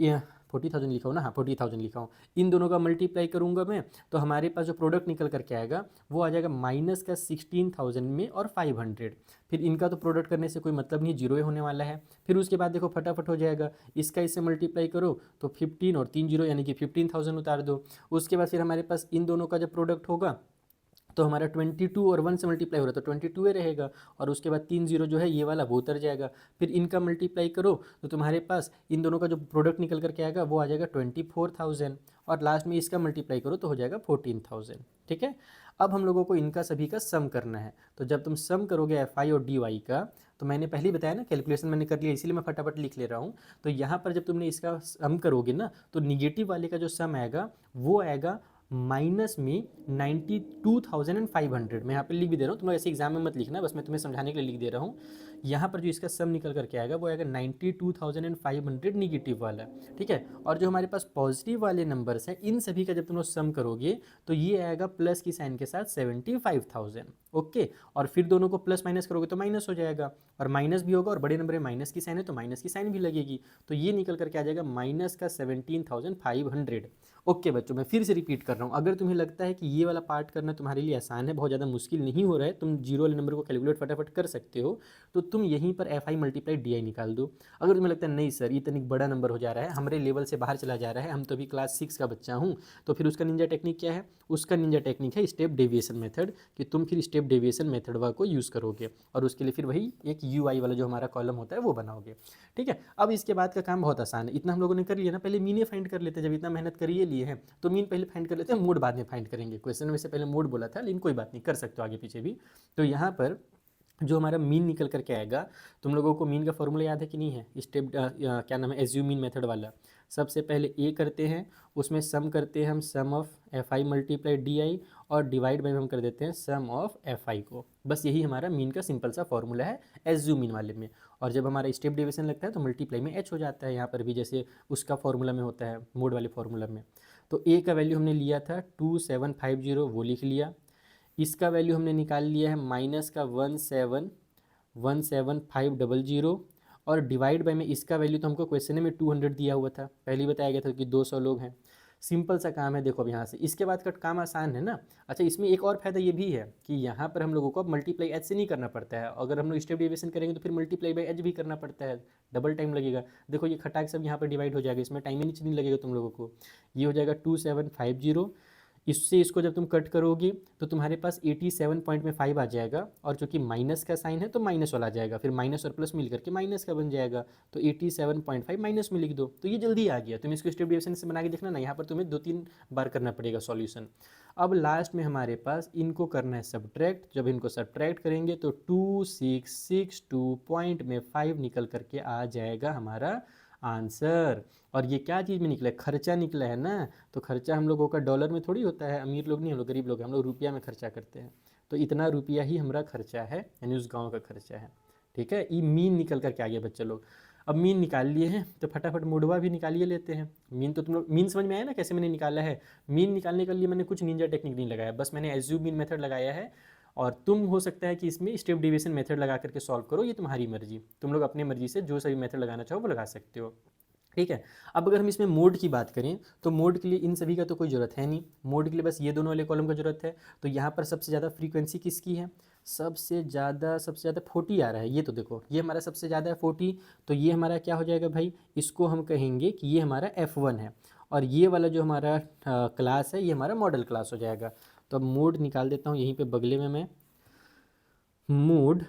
40,000 लिखा हूँ ना, हाँ 40,000 लिखा हूँ, इन दोनों का मल्टीप्लाई करूँगा मैं, तो हमारे पास जो प्रोडक्ट निकल करके आएगा वो आ जाएगा माइनस का 16,000 में और 500। फिर इनका तो प्रोडक्ट करने से कोई मतलब नहीं, जीरो होने वाला है। फिर उसके बाद देखो फटाफट हो जाएगा, इसका इससे मल्टीप्लाई करो तो 15 और 3 जीरो यानी कि 15,000 उतार दो। उसके बाद फिर हमारे पास इन दोनों का जब प्रोडक्ट होगा तो हमारा 22 और 1 से मल्टीप्लाई हो रहा है तो 22 ही रहेगा, और उसके बाद 3 जीरो जो है ये वाला वो उतर जाएगा। फिर इनका मल्टीप्लाई करो तो तुम्हारे पास इन दोनों का जो प्रोडक्ट निकल करके आएगा वो आ जाएगा 24,000, और लास्ट में इसका मल्टीप्लाई करो तो हो जाएगा 14,000। ठीक है, अब हम लोगों को इनका सभी का सम करना है। तो जब तुम सम करोगे एफ आई और डी वाई का, तो मैंने पहले ही बताया ना, कैलकुलेशन मैंने कर लिया, इसीलिए मैं फटाफट लिख ले रहा हूँ। तो यहाँ पर जब तुमने इसका सम करोगे ना, तो निगेटिव वाले का जो सम आएगा वो आएगा माइनस में 92,500। मैं यहाँ पे लिख भी दे रहा हूँ, तुम लोग ऐसे एग्जाम में मत लिखना, बस मैं तुम्हें समझाने के लिए लिख दे रहा हूँ। यहाँ पर जो इसका सम निकल करके आएगा वो आएगा 92,500 निगेटिव वाला। ठीक है, और जो हमारे पास पॉजिटिव वाले नंबर्स हैं इन सभी का जब तुम लोग सम करोगे तो ये आएगा प्लस की साइन के साथ 75,000। ओके, और फिर दोनों को प्लस माइनस करोगे तो माइनस हो जाएगा, और माइनस भी होगा, और बड़े नंबर में माइनस की साइन है तो माइनस की साइन भी लगेगी, तो ये निकल करके आ जाएगा माइनस का 17,500। ओके बच्चों, मैं फिर से रिपीट कर रहा हूँ, अगर तुम्हें लगता है कि ये वाला पार्ट करना तुम्हारे लिए आसान है, बहुत ज़्यादा मुश्किल नहीं हो रहा है, तुम जीरो वाले नंबर को कैलकुलेट फटाफट कर सकते हो, तो तुम यहीं पर एफ आई मल्टीप्लाई डी आई निकाल दो। अगर तुम्हें लगता है नहीं सर ये तनिक बड़ा नंबर हो जा रहा है, हमारे लेवल से बाहर चला जा रहा है, हम तो अभी क्लास 6 का बच्चा हूँ, तो फिर उसका निंजा टेक्निक क्या है, उसका निंजा टेक्निक है स्टेप डेविएशन मेथड, कि तुम फिर स्टेप डेविएशन मेथड को यूज़ करोगे, और उसके लिए फिर वही एक यू आई वाला जो हमारा कॉलम होता है वो बनाओगे। ठीक है, अब इसके बाद का काम बहुत आसान है, इतना हम लोगों ने कर लिया ना, पहले मीने फाइंड कर लेते हैं, जब इतना मेहनत करिए लिए हैं तो मीन पहले फाइंड कर लेते हैं, मोड बाद में फाइंड करेंगे। क्वेश्चन में से पहले मोड बोला था, लेकिन कोई बात नहीं, कर सकते हो आगे पीछे भी। तो यहाँ पर जो हमारा मीन निकल करके आएगा, तुम लोगों को मीन का फॉर्मूला याद है कि नहीं है, स्टेप क्या नाम है, एज्यूम मीन मेथड वाला। सबसे पहले ए करते हैं, उसमें सम करते हैं हम sum of f i multiply d i, और डिवाइड बाई हम कर देते हैं सम ऑफ एफ आई को। बस यही हमारा मीन का सिंपल सा फॉर्मूला है एज्यूम मीन वाले में। और जब हमारा स्टेप डेविएशन लगता है तो मल्टीप्लाई में एच हो जाता है, यहाँ पर भी जैसे उसका फॉर्मूला में होता है मोड वाले फॉर्मूला में। तो ए का वैल्यू हमने लिया था 2750, वो लिख लिया। इसका वैल्यू हमने निकाल लिया है माइनस का 1717500 और डिवाइड बाय में इसका वैल्यू तो हमको क्वेश्चन में 200 दिया हुआ था, पहले ही बताया गया था कि 200 लोग हैं। सिंपल सा काम है, देखो अब यहाँ से इसके बाद का काम आसान है ना। अच्छा, इसमें एक और फायदा ये भी है कि यहाँ पर हम लोगों को अब मल्टीप्लाई एच से नहीं करना पड़ता है। अगर हम लोग स्टेप डेविएशन करेंगे तो फिर मल्टीप्लाई बाय एच भी करना पड़ता है, डबल टाइम लगेगा। देखो ये खटाक सब यहाँ पर डिवाइड हो जाएगा, इसमें टाइम ही नहीं लगेगा तुम लोगों को। ये हो जाएगा 2750, इससे इसको जब तुम कट करोगे तो तुम्हारे पास 87 पॉइंट में 5 आ जाएगा, और चूंकि माइनस का साइन है तो माइनस वाला आ जाएगा, फिर माइनस और प्लस मिल करके माइनस का बन जाएगा, तो 87.5 माइनस में लिख दो। तो ये जल्दी आ गया, तुम इसको स्टेप डेविएशन से बना के देखना ना, यहाँ पर तुम्हें 2-3 बार करना पड़ेगा सॉल्यूशन। अब लास्ट में हमारे पास इनको करना है सब्ट्रैक्ट, जब इनको सब्ट्रैक्ट करेंगे तो 2662 पॉइंट में 5 निकल करके आ जाएगा हमारा आंसर। और ये क्या चीज़ में निकला है, खर्चा निकला है ना। तो खर्चा हम लोगों का डॉलर में थोड़ी होता है, अमीर लोग नहीं, हम लोग गरीब लोग हैं, हम लोग रुपया में खर्चा करते हैं। तो इतना रुपया ही हमारा खर्चा है, यानी उस गांव का खर्चा है। ठीक है, ये मीन निकल करके आ गया बच्चे लोग। अब मीन निकाल लिए हैं तो फटाफट मोडवा भी निकालिए लेते हैं। मीन तो तुम लोग, मीन समझ में आया ना कैसे मैंने निकाला है। मीन निकालने के लिए मैंने कुछ निंजा टेक्निक नहीं लगाया, बस मैंने एज्यूम मीन मेथड लगाया है। और तुम हो सकता है कि इसमें स्टेप डेविएशन मेथड लगा करके सॉल्व करो, ये तुम्हारी मर्जी, तुम लोग अपनी मर्जी से जो सभी मेथड लगाना चाहो वो लगा सकते हो। ठीक है, अब अगर हम इसमें मोड की बात करें तो मोड के लिए इन सभी का तो कोई ज़रूरत है नहीं, मोड के लिए बस ये दोनों वाले कॉलम का ज़रूरत है। तो यहाँ पर सबसे ज़्यादा फ्रीक्वेंसी किसकी है, सबसे ज़्यादा 40 आ रहा है। ये तो देखो ये हमारा सबसे ज़्यादा है 40, तो ये हमारा क्या हो जाएगा भाई, इसको हम कहेंगे कि ये हमारा F1 है, और ये वाला जो हमारा क्लास है ये हमारा मॉडल क्लास हो जाएगा। तो अब मोड निकाल देता हूँ यहीं पर बगले में मैं, mode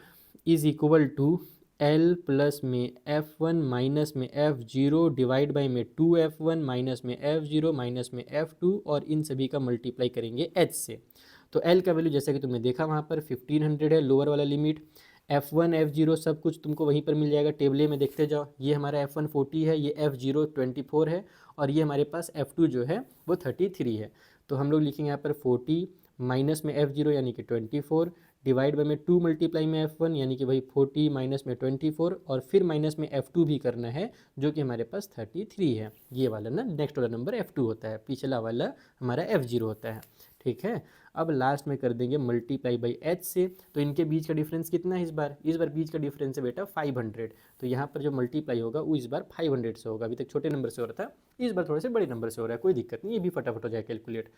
is equal to L plus में F1 माइनस में F0 डिवाइड बाई में 2F1 माइनस में F0 माइनस में F2, और इन सभी का मल्टीप्लाई करेंगे H से। तो L का वैल्यू जैसा कि तुमने देखा वहाँ पर 1500 है, लोअर वाला लिमिट। F1 F0 सब कुछ तुमको वहीं पर मिल जाएगा, टेबले में देखते जाओ। ये हमारा F1 40 है, ये F0 24 है, और ये हमारे पास F2 जो है वो 33 है। तो हम लोग लिखेंगे यहाँ पर 40 माइनस में F0 यानी कि 24 डिवाइड बाई में 2 मल्टीप्लाई में F1 यानी कि भाई 40 माइनस में 24, और फिर माइनस में F2 भी करना है जो कि हमारे पास 33 है। ये वाला ना नेक्स्ट वाला नंबर F2 होता है, पिछला वाला हमारा F0 होता है। ठीक है, अब लास्ट में कर देंगे मल्टीप्लाई बाई H से। तो इनके बीच का डिफरेंस कितना है इस बार बीच का डिफरेंस है बेटा 500। तो यहाँ पर जो मल्टीप्लाई होगा वो इस बार 500 से होगा, अभी तक छोटे नंबर से हो रहा था, इस बार थोड़े से बड़े नंबर से हो रहा है, कोई दिक्कत नहीं, ये भी फटाफट हो जाए कैलकुलेट।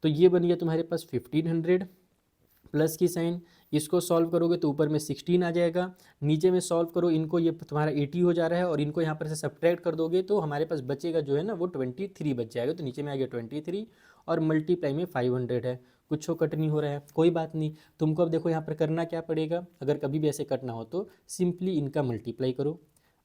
तो ये बन गया तुम्हारे पास 1500 प्लस की साइन, इसको सॉल्व करोगे तो ऊपर में 16 आ जाएगा, नीचे में सॉल्व करो इनको, ये तुम्हारा 80 हो जा रहा है, और इनको यहाँ पर से सब्ट्रैक्ट कर दोगे तो हमारे पास बचेगा जो है ना वो 23 बच जाएगा। तो नीचे में आ गया 23, और मल्टीप्लाई में 500 है, कुछ कट नहीं हो रहा है, कोई बात नहीं। तुमको अब देखो यहाँ पर करना क्या पड़ेगा, अगर कभी भी ऐसे कट ना हो तो सिंपली इनका मल्टीप्लाई करो,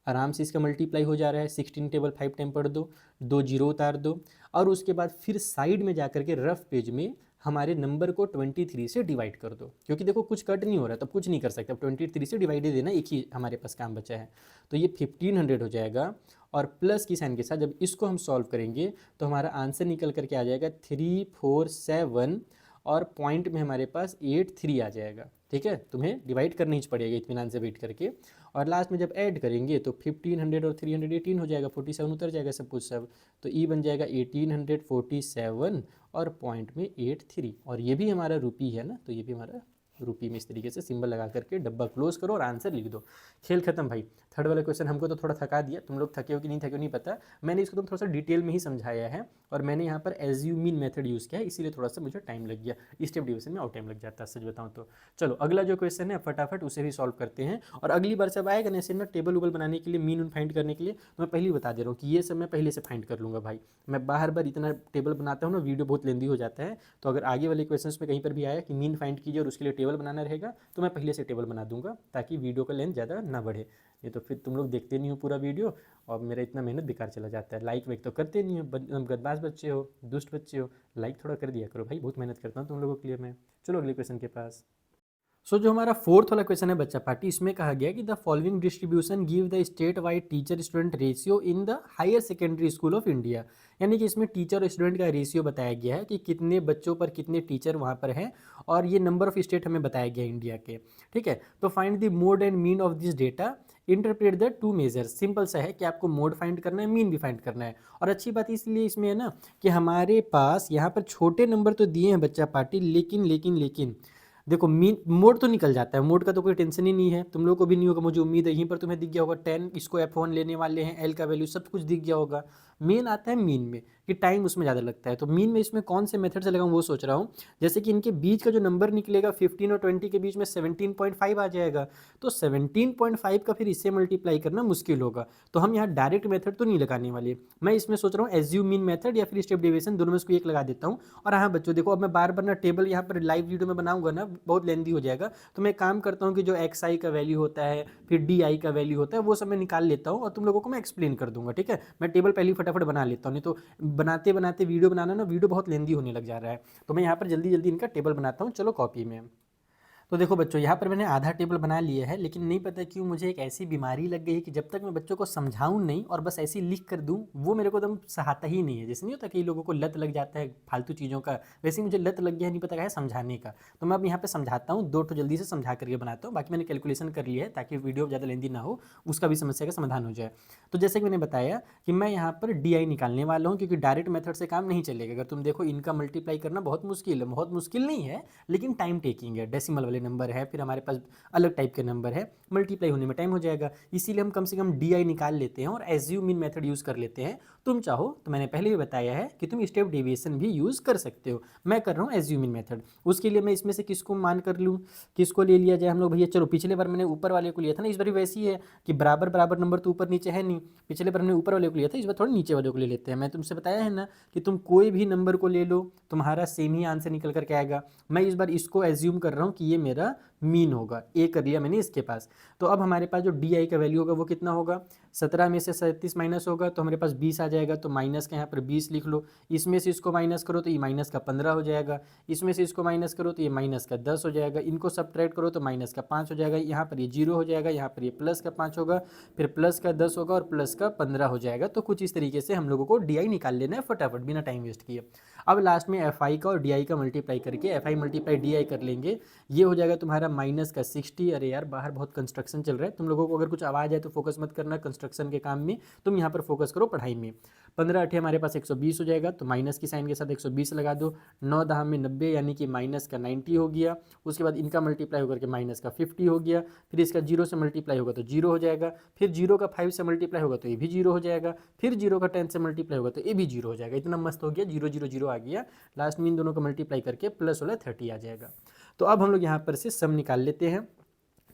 आराम से इसका मल्टीप्लाई हो जा रहा है। 16 टेबल 5 टाइम पढ़ दो, 2 जीरो उतार दो, और उसके बाद फिर साइड में जाकर के रफ पेज में हमारे नंबर को 23 से डिवाइड कर दो, क्योंकि देखो कुछ कट नहीं हो रहा, तब कुछ नहीं कर सकते, अब 23 से डिवाइड ही देना, एक ही हमारे पास काम बचा है। तो ये 1500 हो जाएगा, और प्लस की साइन के साथ जब इसको हम सॉल्व करेंगे तो हमारा आंसर निकल करके आ जाएगा 347, और पॉइंट में हमारे पास 83 आ जाएगा। ठीक है, तुम्हें डिवाइड करनी ही पड़ेगा इत्मीनान से वेट करके, और लास्ट में जब ऐड करेंगे तो 1500 और 300 18 हो जाएगा, 47 उतर जाएगा सब कुछ सब। तो ई बन जाएगा 1847, और पॉइंट में 83, और ये भी हमारा रुपी है ना, तो ये भी हमारा रुपी में इस तरीके से सिंबल लगा करके डब्बा क्लोज करो और आंसर लिख दो, खेल खत्म भाई। थर्ड वाला क्वेश्चन हमको तो थोड़ा थका दिया, तुम लोग थके हो कि नहीं थके हो नहीं पता, मैंने इसको तुम थोड़ा सा डिटेल में ही समझाया है, और मैंने यहाँ पर एज्यूमिन मेथड यूज़ किया है, इसीलिए थोड़ा सा मुझे टाइम लग गया, स्टेप डिवीजन में और टाइम लग जाता है सच बताऊँ तो। चलो अगला जो क्वेश्चन है फटाफट उसे भी सॉल्व करते हैं, और अगली बार जब आएगा ना ऐसे ना टेबल उबल बनाने के लिए, मीन उन फाइंड करने के लिए, तो मैं पहले ही बता दे रहा हूँ कि ये सब मैं पहले से फाइंड कर लूँगा भाई। मैं बार बार इतना टेबल बनाता हूँ ना, वीडियो बहुत लेंदी हो जाता है, तो अगर आगे वाले क्वेश्चन में कहीं पर भी आया कि मीन फाइंड कीजिए और उसके लिए टेबल बनाना रहेगा, तो मैं पहले से टेबल बना दूंगा ताकि वीडियो का लेंथ ज़्यादा ना बढ़े। ये तो फिर तुम लोग देखते नहीं हो पूरा वीडियो, और मेरा इतना मेहनत बेकार चला जाता है। लाइक वाइक तो करते नहीं हो, गदबाज बच्चे हो, दुष्ट बच्चे हो, लाइक थोड़ा कर दिया करो भाई, बहुत मेहनत करता हूँ तुम लोगों के लिए मैं। चलो अगले क्वेश्चन के पास। जो हमारा फोर्थ वाला क्वेश्चन है बच्चा पार्टी, इसमें कहा गया कि the following distribution give the state wide teacher student ratio in the higher secondary school of India, यानी कि इसमें टीचर और स्टूडेंट का रेशियो बताया गया है कि कितने बच्चों पर कितने टीचर वहाँ पर हैं, और ये नंबर ऑफ स्टेट हमें बताया गया है इंडिया के। ठीक है, तो find the mode and mean of this data interpret the two measures. Simple सा है कि आपको मोड फाइंड करना है, मीन भी फाइंड करना है। और अच्छी बात इसलिए इसमें है ना कि हमारे पास यहाँ पर छोटे नंबर तो दिए हैं बच्चा पार्टी, लेकिन देखो मीन मोड तो निकल जाता है, मोड का तो कोई टेंशन ही नहीं है, तुम लोगों को भी नहीं होगा, मुझे उम्मीद है। यहीं पर तुम्हें दिख गया होगा 10, इसको F1 लेने वाले हैं, L का वैल्यू सब कुछ दिख गया होगा। मेन आता है मीन में कि टाइम उसमें ज़्यादा लगता है, तो मीन में इसमें कौन से मेथड से लगाऊं वो सोच रहा हूँ। जैसे कि इनके बीच का जो नंबर निकलेगा 15 और 20 के बीच में 17.5 आ जाएगा, तो 17.5 का फिर इससे मल्टीप्लाई करना मुश्किल होगा, तो हम यहाँ डायरेक्ट मेथड तो नहीं लगाने वाले। मैं इसमें सोच रहा हूँ एज्यूम मीन मेथड या फिर स्टेप डेविएशन, दोनों में इसको एक लगा देता हूँ। और हाँ बच्चों देखो, अब मैं बार बार ना टेबल यहाँ पर लाइव वीडियो में बनाऊंगा ना, बहुत लेंदी हो जाएगा, तो मैं काम करता हूँ कि जो XI का वैल्यू होता है, फिर DI का वैल्यू होता है, वो सब मैं निकाल लेता हूँ और तुम लोगों को मैं एक्सप्लेन कर दूंगा, ठीक है। मैं टेबल पहले फटाफट बना लेता हूँ, नहीं तो बनाते बनाते वीडियो बनाना ना, वीडियो बहुत लेंदी होने लग जा रहा है। तो मैं यहाँ पर जल्दी जल्दी इनका टेबल बनाता हूँ, चलो कॉपी में। तो देखो बच्चों, यहाँ पर मैंने आधा टेबल बना लिया है, लेकिन नहीं पता क्यों मुझे एक ऐसी बीमारी लग गई है कि जब तक मैं बच्चों को समझाऊं नहीं और बस ऐसे ही लिख कर दूं, वो मेरे को एकदम सहाता ही नहीं है। जैसे नहीं होता कई लोगों को लत लग जाता है फालतू चीज़ों का, वैसे ही मुझे लत लग गया है, नहीं पता क्या है समझाने का। तो मैं अब यहाँ पे समझाता हूँ, दो ठो जल्दी से समझा करके बनाता हूँ, बाकी मैंने कैलकुलेशन कर लिया है ताकि वीडियो ज़्यादा लेंदी ना हो, उसका भी समस्या का समाधान हो जाए। तो जैसे कि मैंने बताया कि मैं यहाँ पर DI निकालने वाला हूँ, क्योंकि डायरेक्ट मेथड से काम नहीं चलेगा। अगर तुम देखो इनका मल्टीप्लाई करना बहुत मुश्किल है, बहुत मुश्किल नहीं है लेकिन टाइम टेकिंग है, डेसिमल वाले नंबर है, फिर हमारे पास अलग टाइप के नंबर है, मल्टीप्लाई होने में टाइम हो जाएगा, इसीलिए हम कम से कम DI निकाल लेते हैं और एज्यूम इन मेथड यूज कर लेते हैं। तुम चाहो तो मैंने पहले भी बताया है कि तुम स्टेप डेविएशन भी यूज कर सकते हो, मैं कर रहा हूँ एज्यूम इन मेथड। उसके लिए मैं इसमें से किसको मान कर लूँ, किसको ले लिया जाए हम लोग भैया। चलो पिछले बार मैंने ऊपर वाले को लिया था ना, इस बार भी वैसी है कि बराबर बराबर नंबर तो ऊपर नीचे है नहीं, पिछले बार हमने ऊपर वाले को लिया था, इस बार थोड़ा नीचे वाले को ले लेते हैं। मैं तुमसे बताया है ना कि तुम कोई भी नंबर को ले लो, तुम्हारा सेम ही आंसर निकल करके आएगा। मैं इस बार इसको एज्यूम कर रहा हूँ कि ये मेरा मीन होगा, ए कर लिया मैंने इसके पास। तो अब हमारे पास जो DI का वैल्यू होगा वो कितना होगा, 17 में से 37 माइनस होगा तो हमारे पास 20 आ जाएगा, तो माइनस का यहाँ पर 20 लिख लो। इसमें से इसको माइनस करो तो ये माइनस का 15 हो जाएगा, इसमें से इसको माइनस करो तो ये माइनस का 10 हो जाएगा, इनको सब्ट्रैक्ट करो तो माइनस का 5 हो जाएगा, यहाँ पर ये 0 हो जाएगा, यहाँ पर ये प्लस का 5 होगा, फिर प्लस का 10 होगा और प्लस का 15 हो जाएगा। तो कुछ इस तरीके से हम लोगों को DI निकाल लेना है फटाफट बिना टाइम वेस्ट किए। अब लास्ट में FI का और DI का मल्टीप्लाई करके FI मल्टीप्लाई DI कर लेंगे, ये हो जाएगा तुम्हारा माइनस का 60। अरे यार बाहर बहुत कंस्ट्रक्शन चल रहा है, तुम लोगों को अगर कुछ आवाज़ आए तो फोकस मत करना कंस्ट्रक्शन के काम में, तुम यहाँ पर फोकस करो पढ़ाई में। 15 अठे हमारे पास 120 हो जाएगा, तो माइनस की साइन के साथ 120 लगा दो। 9 दहा में 90 यानी कि माइनस का 90 हो गया। उसके बाद इनका मल्टीप्लाई होकर के माइनस का 50 हो गया, फिर इसका 0 से मल्टीप्लाई होगा तो 0 हो जाएगा, फिर 0 का 5 से मल्टीप्लाई होगा तो ये भी 0 हो जाएगा, फिर 0 का 10 से मल्टीप्लाई होगा तो ये भी 0 हो जाएगा। इतना मस्त हो गया, 0 0 0 आ गया, लास्ट में इन दोनों का मल्टीप्लाई करके प्लस वाला 30 आ जाएगा। तो अब हम लोग यहाँ पर से सम निकाल लेते हैं।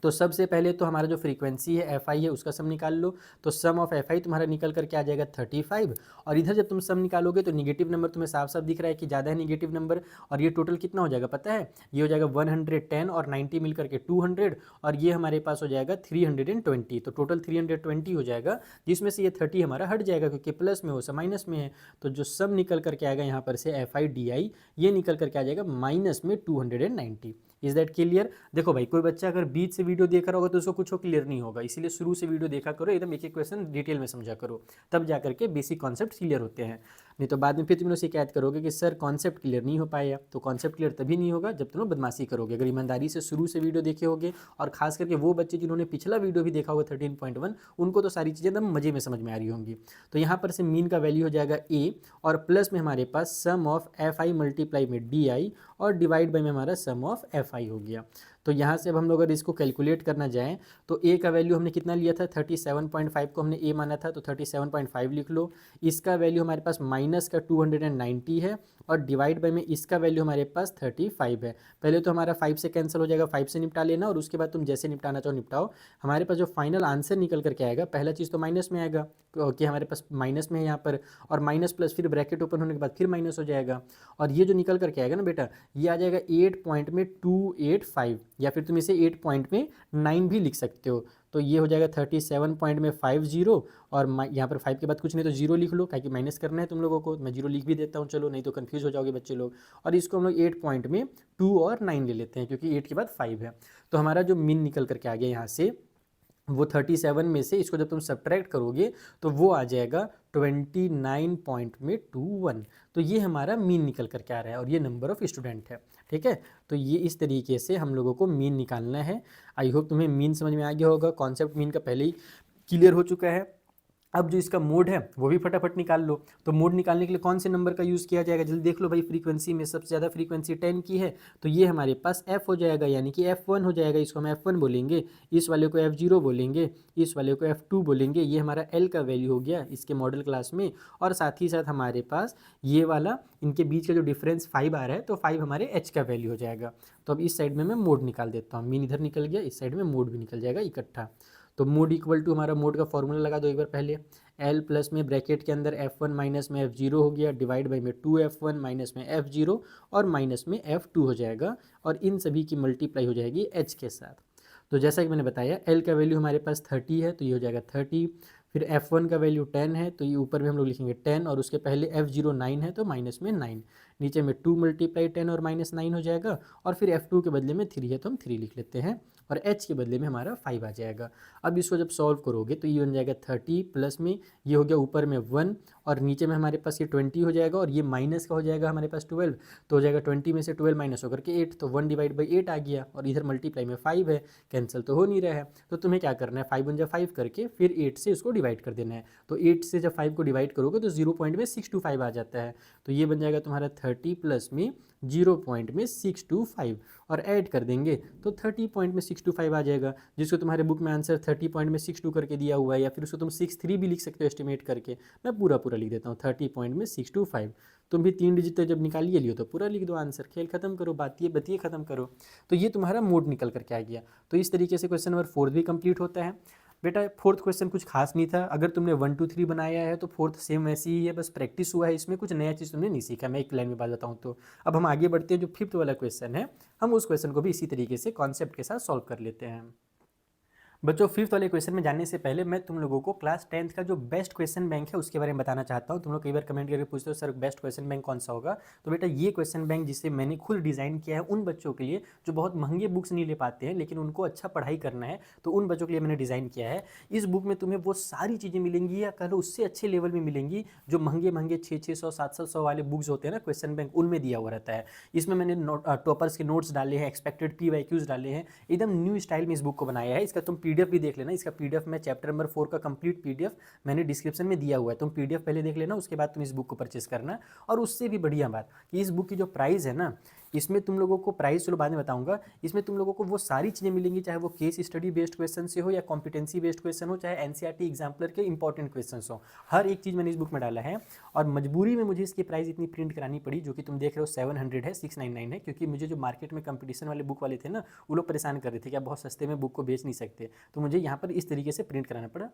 तो सबसे पहले तो हमारा जो फ्रीक्वेंसी है FI है उसका सम निकाल लो, तो सम ऑफ FI तुम्हारा निकल करके आ जाएगा 35। और इधर जब तुम सम निकालोगे तो निगेटिव नंबर तुम्हें साफ साफ दिख रहा है कि ज़्यादा है निगेटिव नंबर, और ये टोटल कितना हो जाएगा पता है, ये हो जाएगा 110 और 90 मिल करके 200, और ये हमारे पास हो जाएगा 320, तो टोटल 320 हो जाएगा, जिसमें से ये 30 हमारा हट जाएगा क्योंकि प्लस में हो सा माइनस में है। तो जो सम निकल करके आएगा यहाँ पर से FI DI, ये निकल करके आ जाएगा माइनस में 290। Is that clear. देखो भाई कोई बच्चा अगर बीच से वीडियो देख रहा होगा तो उसको कुछ क्लियर नहीं होगा, इसीलिए शुरू से वीडियो देखा करो, एकदम एक एक क्वेश्चन डिटेल में समझा करो, तब जा करके बेसिक कॉन्सेप्ट क्लियर होते हैं। नहीं तो बाद में फिर तुम लोग शिकायत करोगे कि सर कॉन्सेप्ट क्लियर नहीं हो पाया। तो कॉन्सेप्ट क्लियर तभी नहीं होगा जब तुम लोग बदमाशी करोगे। अगर ईमानदारी से शुरू से वीडियो देखे होगे, और खास करके वो बच्चे जिन्होंने पिछला वीडियो भी देखा होगा 13.1, उनको तो सारी चीज़ें एकदम मजे में समझ में आ रही होंगी। तो यहाँ पर से मीन का वैल्यू हो जाएगा A, और प्लस में हमारे पास सम ऑफ FI मल्टीप्लाई में DI, और डिवाइड बाई में हमारा सम ऑफ FI हो गया। तो यहाँ से अब हम लोग अगर इसको कैलकुलेट करना जाएँ तो A का वैल्यू हमने कितना लिया था, 37.5 को हमने A माना था, तो 37.5 लिख लो। इसका वैल्यू हमारे पास माइनस का 290 है, और डिवाइड बाई में इसका वैल्यू हमारे पास 35 है। पहले तो हमारा 5 से कैंसिल हो जाएगा, 5 से निपटा लेना, और उसके बाद तुम जैसे निपटाना चाहो निपटाओ। हमारे पास जो फाइनल आंसर निकल करके आएगा, पहला चीज़ तो माइनस में आएगा कि हमारे पास माइनस में है यहाँ पर, और माइनस प्लस फिर ब्रैकेट ओपन होने के बाद फिर माइनस हो जाएगा, और ये जो निकल करके आएगा ना बेटा, ये आ जाएगा 8 पॉइंट में 285, या फिर तुम इसे 8 पॉइंट में 9 भी लिख सकते हो। तो ये हो जाएगा 37 पॉइंट में 50, और यहाँ पर 5 के बाद कुछ नहीं तो 0 लिख लो, ताकि माइनस करना है तुम लोगों को, मैं 0 लिख भी देता हूँ, चलो नहीं तो कन्फ्यूज हो जाओगे बच्चे लोग। और इसको हम लोग 8 पॉइंट में 2 और 9 ले लेते हैं, क्योंकि 8 के बाद 5 है। तो हमारा जो मीन निकल करके आ गया यहाँ से, वो 37 में से इसको जब तुम सब्ट्रैक्ट करोगे तो वो आ जाएगा 29.21। तो ये हमारा मीन निकल कर के आ रहा है और ये नंबर ऑफ स्टूडेंट है। ठीक है, तो ये इस तरीके से हम लोगों को मीन निकालना है। आई होप तुम्हें मीन समझ में आ गया होगा, कॉन्सेप्ट मीन का पहले ही क्लियर हो चुका है। अब जो इसका मोड है वो भी फटाफट निकाल लो। तो मोड निकालने के लिए कौन से नंबर का यूज़ किया जाएगा, जल्दी देख लो भाई। फ्रीक्वेंसी में सबसे ज़्यादा फ्रीक्वेंसी 10 की है, तो ये हमारे पास f हो जाएगा, यानी कि f1 हो जाएगा। इसको हम f1 बोलेंगे, इस वाले को f0 बोलेंगे, इस वाले को f2 बोलेंगे। ये हमारा l का वैल्यू हो गया इसके मॉडल क्लास में। और साथ ही साथ हमारे पास ये वाला इनके बीच का जो डिफरेंस 5 आ रहा है, तो 5 हमारे h का वैल्यू हो जाएगा। तो अब इस साइड में मैं मोड निकाल देता हूँ। मीन इधर निकल गया, इस साइड में मोड भी निकल जाएगा इकट्ठा। तो मोड इक्वल टू, हमारा मोड का फॉर्मूला लगा दो एक बार पहले। एल प्लस में ब्रैकेट के अंदर f1 माइनस में f0 हो गया, डिवाइड बाई में 2f1 माइनस में f0 और माइनस में f2 हो जाएगा। और इन सभी की मल्टीप्लाई हो जाएगी h के साथ। तो जैसा कि मैंने बताया, l का वैल्यू हमारे पास 30 है, तो ये हो जाएगा 30। फिर f1 का वैल्यू 10 है, तो ये ऊपर में हम लोग लिखेंगे 10, और उसके पहले f0 9 है, तो माइनस में 9। नीचे में 2 मल्टीप्लाई 10 और माइनस 9 हो जाएगा। और फिर f2 के बदले में 3 है, तो हम 3 लिख लेते हैं, और h के बदले में हमारा 5 आ जाएगा। अब इसको जब सॉल्व करोगे तो ये बन जाएगा 30 प्लस में ये हो गया ऊपर में 1, और नीचे में हमारे पास ये 20 हो जाएगा, और ये माइनस का हो जाएगा हमारे पास 12। तो हो जाएगा 20 में से 12 माइनस होकर के 8, तो 1 डिवाइड बाई 8 आ गया। और इधर मल्टीप्लाई में 5 है, कैंसिल तो हो नहीं रहा है। तो तुम्हें क्या करना है, 5 1 5 करके फिर 8 से उसको डिवाइड कर देना है। तो 8 से जब 5 को डिवाइड करोगे तो 0.625 आ जाता है। तो ये बन जाएगा तुम्हारा 30 प्लस में 0.625, और ऐड कर देंगे तो 30.625 आ जाएगा, जिसको तुम्हारे बुक में आंसर 30.62 करके दिया हुआ है, या फिर उसको तुम 63 भी लिख सकते हो एस्टिमेट करके। मैं पूरा पूरा लिख देता हूँ 30.625। तुम भी 3 डिजिट जब निकालिए लियो तो पूरा लिख दो आंसर, खेल खत्म करो, बातिए बतिए खत्म करो। तो ये तुम्हारा मोड निकल करके आ गया। तो इस तरीके से क्वेश्चन नंबर 4 भी कंप्लीट होता है। बेटा 4th क्वेश्चन कुछ खास नहीं था, अगर तुमने 1 2 3 बनाया है तो 4th सेम वैसी ही है, बस प्रैक्टिस हुआ है, इसमें कुछ नया चीज़ तुमने नहीं सीखा। मैं एक लाइन में बात बताऊँ तो अब हम आगे बढ़ते हैं। जो 5th वाला क्वेश्चन है, हम उस क्वेश्चन को भी इसी तरीके से कॉन्सेप्ट के साथ सॉल्व कर लेते हैं। बच्चों 5th वाले क्वेश्चन में जाने से पहले मैं तुम लोगों को क्लास 10th का जो बेस्ट क्वेश्चन बैंक है उसके बारे में बताना चाहता हूँ। तुम लोग कई बार कमेंट करके पूछते हो सर बेस्ट क्वेश्चन बैंक कौन सा होगा। तो बेटा ये क्वेश्चन बैंक जिसे मैंने खुद डिज़ाइन किया है उन बच्चों के लिए जो बहुत महंगे बुक्स नहीं ले पाते हैं लेकिन उनको अच्छा पढ़ाई करना है, तो उन बच्चों के लिए मैंने डिज़ाइन किया है। इस बुक में तुम्हें वो सारी चीज़ें मिलेंगी, या कह लो उससे अच्छे लेवल में मिलेंगी जो महंगे महंगे 600 700 वाले बुक्स होते हैं ना क्वेश्चन बैंक, उनमें दिया हुआ रहता है। इसमें मैंने टॉपर्स के नोट्स डाले हैं, एक्सपेक्टेड PYQs डाले हैं, एकदम न्यू स्टाइल में इस बुक को बनाया है। इसका तुम PDF भी देख लेना। इसका PDF में चैप्टर नंबर 4 का कंप्लीट PDF मैंने डिस्क्रिप्शन में दिया हुआ है, तुम PDF पहले देख लेना, उसके बाद तुम इस बुक को परचेस करना। और उससे भी बढ़िया बात कि इस बुक की जो प्राइस है ना, इसमें तुम लोगों को प्राइस चलो बाद में बताऊंगा, इसमें तुम लोगों को वो सारी चीज़ें मिलेंगी, चाहे वो केस स्टडी बेस्ड क्वेश्चन से हो या कॉम्पिटेंसी बेस्ड क्वेश्चन हो, चाहे NCERT एग्जाम्पलर के इंपॉर्टेंट क्वेश्चन हो, हर एक चीज़ मैंने इस बुक में डाला है। और मजबूरी में मुझे इसकी प्राइस इतनी प्रिंट करानी पड़ी, जो कि तुम देख रहे हो 700 है, 699 है, क्योंकि मुझे जो मार्केट में कंपटीशन वाले बुक वाले थे ना, वो लोग परेशान कर रहे थे कि आप बहुत सस्ते में बुक को बेच नहीं सकते, तो मुझे यहाँ पर इस तरीके से प्रिंट कराना पड़ा।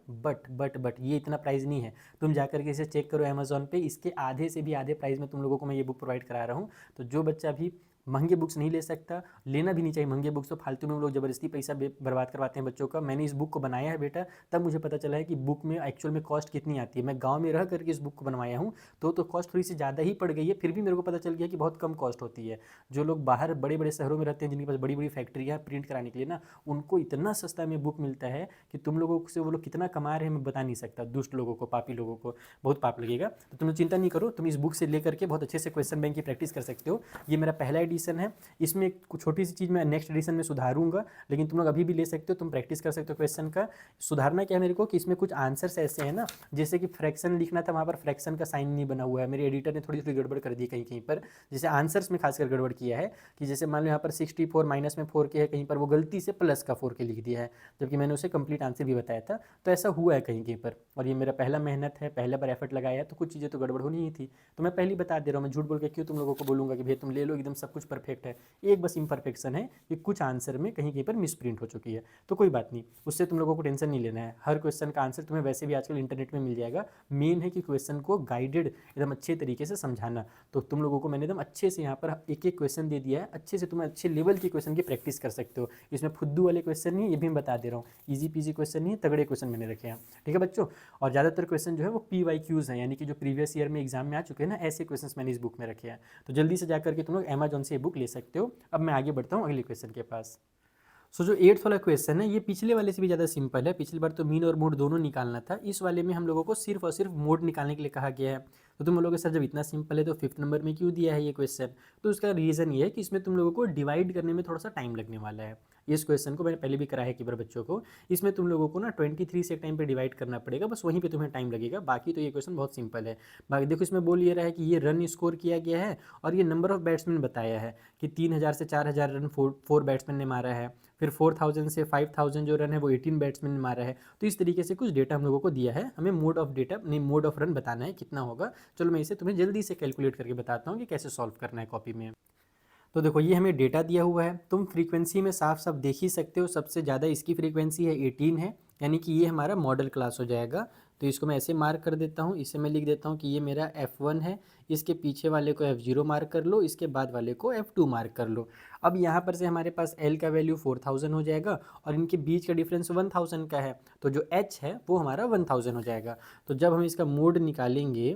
बट ये इतना प्राइस नहीं है, तुम जाकर के इसे चेक करो अमेजोन पे, इसके आधे से भी आधे प्राइस में तुम लोगों को मैं ये बुक प्रोवाइड करा रहा हूँ। तो जो बच्चा भी महंगे बुक्स नहीं ले सकता, लेना भी नहीं चाहिए महंगे बुक्स, तो फालतू में लोग ज़बरदस्ती पैसा बर्बाद करवाते हैं बच्चों का। मैंने इस बुक को बनाया है बेटा, तब मुझे पता चला है कि बुक में एक्चुअल में कॉस्ट कितनी आती है। मैं गांव में रह करके इस बुक को बनवाया हूँ, तो कॉस्ट थोड़ी सी ज़्यादा ही पड़ गई है, फिर भी मेरे को पता चल गया कि बहुत कम कॉस्ट होती है। जो लोग बाहर बड़े बड़े शहरों में रहते हैं, जिनके पास बड़ी बड़ी फैक्ट्रियाँ प्रिंट कराने के लिए ना, उनको इतना सस्ता में बुक मिलता है कि तुम लोगों से वो लोग कितना कमा रहे हैं मैं बता नहीं सकता। दुष्ट लोगों को, पापी लोगों को बहुत पाप लगेगा। तो तुम लोग चिंता नहीं करो, तुम इस बुक से लेकर के बहुत अच्छे से क्वेश्चन बैंक की प्रैक्टिस कर सकते हो। ये मेरा पहला एडिशन है, इसमें कुछ छोटी सी चीज़ मैं नेक्स्ट एडिशन में सुधारूंगा, लेकिन तुम लोग अभी भी ले सकते हो, तुम प्रैक्टिस कर सकते हो क्वेश्चन का। सुधारना क्या है मेरे को कि इसमें कुछ आंसर्स ऐसे हैं ना, जैसे कि फ्रैक्शन लिखना था, वहाँ पर फ्रैक्शन का साइन नहीं बना हुआ है, मेरे एडिटर ने थोड़ी थोड़ी गड़बड़ कर दी कहीं कहीं पर। जैसे आंसर्स में खासकर गड़बड़ किया है कि जैसे मान लो यहाँ पर 64 माइनस में 4 के है, कहीं पर वो गलती से प्लस का 4 के लिख दिया है, जबकि मैंने उसे कंप्लीट आंसर भी बताया था। तो ऐसा हुआ है कहीं कहीं पर, और ये मेरा पहला मेहनत है, पहला बार एफर्ट लगाया है, तो कुछ चीज़ें तो गड़बड़ होनी ही थी। तो मैं पहले ही बता दे रहा हूँ, मैं झूठ बोल के क्यों तुम लोगों को बोलूँगा कि भैया तुम ले लो एकदम सब कुछ परफेक्ट है। एक बस इम्परफेक्शन है कि कुछ आंसर में कहीं कहीं पर मिसप्रिंट हो चुकी है, तो कोई बात नहीं, उससे तुम लोगों को टेंशन नहीं लेना है। हर क्वेश्चन का आंसर तुम्हें वैसे भी आजकल इंटरनेट में मिल जाएगा। मेन है कि क्वेश्चन को गाइडेड एकदम अच्छे तरीके से समझाना। तो तुम लोगों को मैंने एकदम अच्छे से यहाँ पर एक एक क्वेश्चन दे दिया है, अच्छे से तुम अच्छे लेवल के क्वेश्चन की प्रैक्टिस कर सकते हो। इसमें फुद्दू वाले क्वेश्चन नहीं, ये भी मैं बता दे रहा हूँ, ईजी पीजी क्वेश्चन नहीं है, तगड़े क्वेश्चन मैंने रखे हैं। ठीक है बच्चों, और ज़्यादातर क्वेश्चन जो है वो PYQs हैं, यानी कि जो प्रीवियस ईयर में एग्जाम में आ चुके हैं ना, ऐसे क्वेश्चन मैंने इस बुक में रखे हैं। तो जल्दी से जाकर के तुम लोग अमेजोन से ये बुक ले सकते हो। अब मैं आगे बढ़ता हूँ अगले क्वेश्चन के पास। सो जो 8th वाला क्वेश्चन है ये पिछले वाले से भी ज़्यादा सिंपल है। पिछली बार तो मीन और मोड दोनों निकालना था, इस वाले में हम लोगों को सिर्फ और सिर्फ मोड निकालने के लिए कहा गया है। तो तुम लोगों के सर जब इतना सिंपल है तो 5th नंबर में क्यों दिया है ये क्वेश्चन? तो उसका रीज़न ये है कि इसमें तुम लोगों को डिवाइड करने में थोड़ा सा टाइम लगने वाला है। इस क्वेश्चन को मैंने पहले भी कराया है कई बार बच्चों को। इसमें तुम लोगों को ना 23 से टाइम पे डिवाइड करना पड़ेगा, बस वहीं पे तुम्हें टाइम लगेगा। बाकी तो ये क्वेश्चन बहुत सिंपल है। बाकी देखो इसमें बोल ये रहा है कि ये रन स्कोर किया गया है और ये नंबर ऑफ बैट्समैन बताया है कि 3000 से 4000 रन फोर बैट्समैन ने मारा है। फिर 4000 से 5000 जो रन है वो 18 बैट्समैन ने मारा है। तो इस तरीके से कुछ डेटा हम लोगों को दिया है, हमें मोड ऑफ डेटा नहीं मोड ऑफ रन बताना है कितना होगा। चलो मैं इसे तुम्हें जल्दी से कैलकुलेट करके बताता हूँ कि कैसे सॉल्व करना है कॉपी में। तो देखो ये हमें डेटा दिया हुआ है, तुम फ्रीक्वेंसी में साफ साफ देख ही सकते हो, सबसे ज़्यादा इसकी फ्रीक्वेंसी है 18 है, यानी कि ये हमारा मॉडल क्लास हो जाएगा। तो इसको मैं ऐसे मार्क कर देता हूँ, इसे मैं लिख देता हूँ कि ये मेरा F1 है, इसके पीछे वाले को F0 मार्क कर लो, इसके बाद वाले को F2 मार्क कर लो। अब यहाँ पर से हमारे पास L का वैल्यू 4000 हो जाएगा और इनके बीच का डिफरेंस 1000 का है, तो जो H है वो हमारा 1000 हो जाएगा। तो जब हम इसका मोड निकालेंगे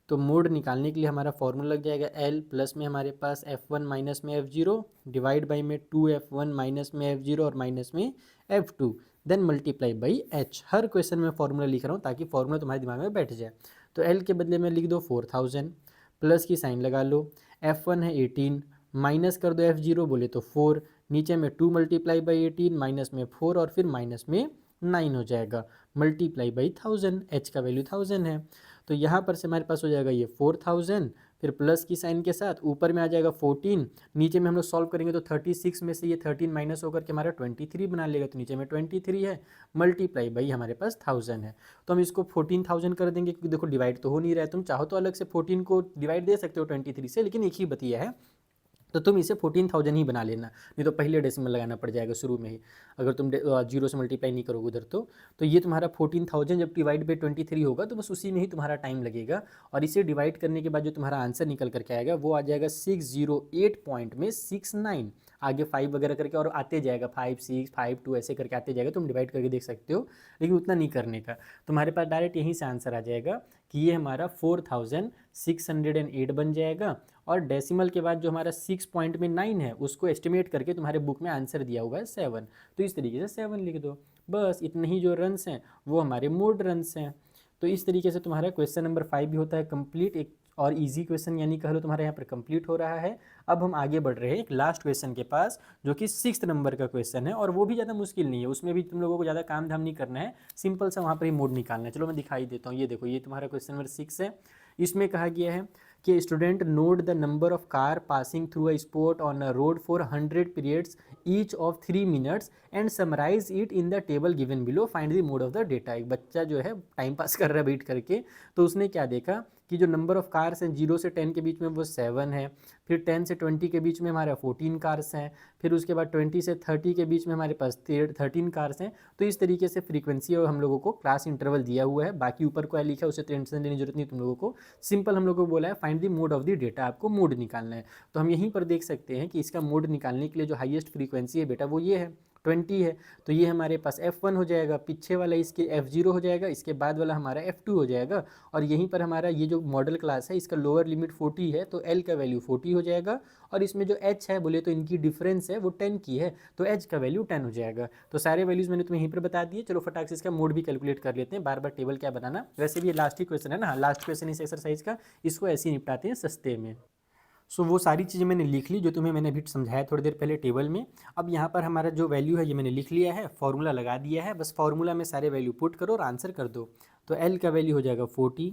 तो मोड निकालने के लिए हमारा फॉर्मूला लग जाएगा L प्लस में हमारे पास F1 माइनस में F0 डिवाइड बाई में 2F1 माइनस में F0 और माइनस में F2 then multiply by H। हर क्वेश्चन में फॉर्मूला लिख रहा हूँ ताकि फॉर्मूला तुम्हारे दिमाग में बैठ जाए। तो L के बदले में लिख दो 4000, प्लस की साइन लगा लो, F1 है 18 माइनस कर दो F0 बोले तो 4, नीचे में 2 मल्टीप्लाई बाई 18 माइनस में 4 और फिर माइनस में 9 हो जाएगा, मल्टीप्लाई बाई 1000, H का वैल्यू 1000 है। तो यहाँ पर से हमारे पास हो जाएगा ये 4000, फिर प्लस की साइन के साथ ऊपर में आ जाएगा 14, नीचे में हम लोग सॉल्व करेंगे तो 36 में से ये 13 माइनस होकर के हमारा 23 बना लेगा, तो नीचे में 23 है, मल्टीप्लाई बाई हमारे पास 1000 है। तो हम इसको 14000 कर देंगे क्योंकि देखो डिवाइड तो हो नहीं रहा है। तुम चाहो तो अलग से 14 को डिवाइड दे सकते हो 23 से, लेकिन एक ही बतिया है तो तुम इसे 14000 ही बना लेना, नहीं तो पहले डेसिमल लगाना पड़ जाएगा शुरू में ही, अगर तुम जीरो से मल्टीप्लाई नहीं करोगे उधर। तो ये तुम्हारा 14000 जब डिवाइड बाई 23 होगा तो बस उसी में ही तुम्हारा टाइम लगेगा। और इसे डिवाइड करने के बाद जो तुम्हारा आंसर निकल करके आएगा वो आ जाएगा 608 पॉइंट में 69, आगे 5 वगैरह करके और आते जाएगा 5 6 5 2 ऐसे करके आते जाएगा, तुम डिवाइड करके देख सकते हो, लेकिन उतना नहीं करने का। तुम्हारे पास डायरेक्ट यहीं से आंसर आ जाएगा कि ये हमारा 4608 बन जाएगा। और डेसिमल के बाद जो हमारा 6 पॉइंट में 9 है उसको एस्टिमेट करके तुम्हारे बुक में आंसर दिया हुआ है 7, तो इस तरीके से 7 लिख दो। बस इतने ही जो रन्स हैं वो हमारे मोड रन्स हैं। तो इस तरीके से तुम्हारा क्वेश्चन नंबर 5 भी होता है कंप्लीट, एक और इजी क्वेश्चन यानी कह लो तुम्हारे यहाँ पर कंप्लीट हो रहा है। अब हम आगे बढ़ रहे हैं एक लास्ट क्वेश्चन के पास जो कि 6th नंबर का क्वेश्चन है, और वो भी ज़्यादा मुश्किल नहीं है, उसमें भी तुम लोगों को ज़्यादा काम धाम नहीं करना है, सिंपल सा वहाँ पर ही मोड निकालना है। चलो मैं दिखाई देता हूँ, ये देखो ये तुम्हारा क्वेश्चन नंबर 6 है। इसमें कहा गया है कि student note the number of car passing through a spot on a road for 100 periods each of 3 minutes and summarise it in the table given below, find the mode of the data. एक बच्चा जो है time pass कर रहा है बैठ करके, तो उसने क्या देखा कि जो नंबर ऑफ कार्स हैं 0 से 10 के बीच में वो 7 है, फिर 10 से 20 के बीच में हमारा 14 कार्स हैं, फिर उसके बाद 20 से 30 के बीच में हमारे पास 13 कार्स हैं। तो इस तरीके से फ्रीक्वेंसी और हम लोगों को क्लास इंटरवल दिया हुआ है, बाकी ऊपर को लिखा है उसे टेंशन लेने की जरूरत नहीं तुम लोगों को, सिंपल हम लोगों को बोला है find the mode of the data, आपको मोड निकालना है। तो हम यहीं पर देख सकते हैं कि इसका मोड निकालने के लिए जो हाईएस्ट फ्रीक्वेंसी है बेटा वो ये है 20 है, तो ये हमारे पास F1 हो जाएगा, पीछे वाला इसके F0 हो जाएगा, इसके बाद वाला हमारा F2 हो जाएगा। और यहीं पर हमारा ये जो मॉडल क्लास है इसका लोअर लिमिट 40 है, तो L का वैल्यू 40 हो जाएगा, और इसमें जो H है बोले तो इनकी डिफरेंस है वो 10 की है, तो H का वैल्यू 10 हो जाएगा। तो सारे वैल्यूज़ मैंने तुम्हें यहीं पर बता दिए। चलो फटाक से इसका मोड भी कैलकुलेट कर लेते हैं, बार बार टेबल क्या बनाना। वैसे भी ये लास्ट ही क्वेश्चन है ना, लास्ट क्वेश्चन इस एक्सरसाइज का, इसको ऐसे ही निपटाते हैं सस्ते में। सो वो सारी चीज़ें मैंने लिख ली जो तुम्हें मैंने अभी समझाया थोड़ी देर पहले टेबल में। अब यहाँ पर हमारा जो वैल्यू है ये मैंने लिख लिया है, फॉर्मूला लगा दिया है, बस फॉर्मूला में सारे वैल्यू पुट करो और आंसर कर दो। तो L का वैल्यू हो जाएगा 40,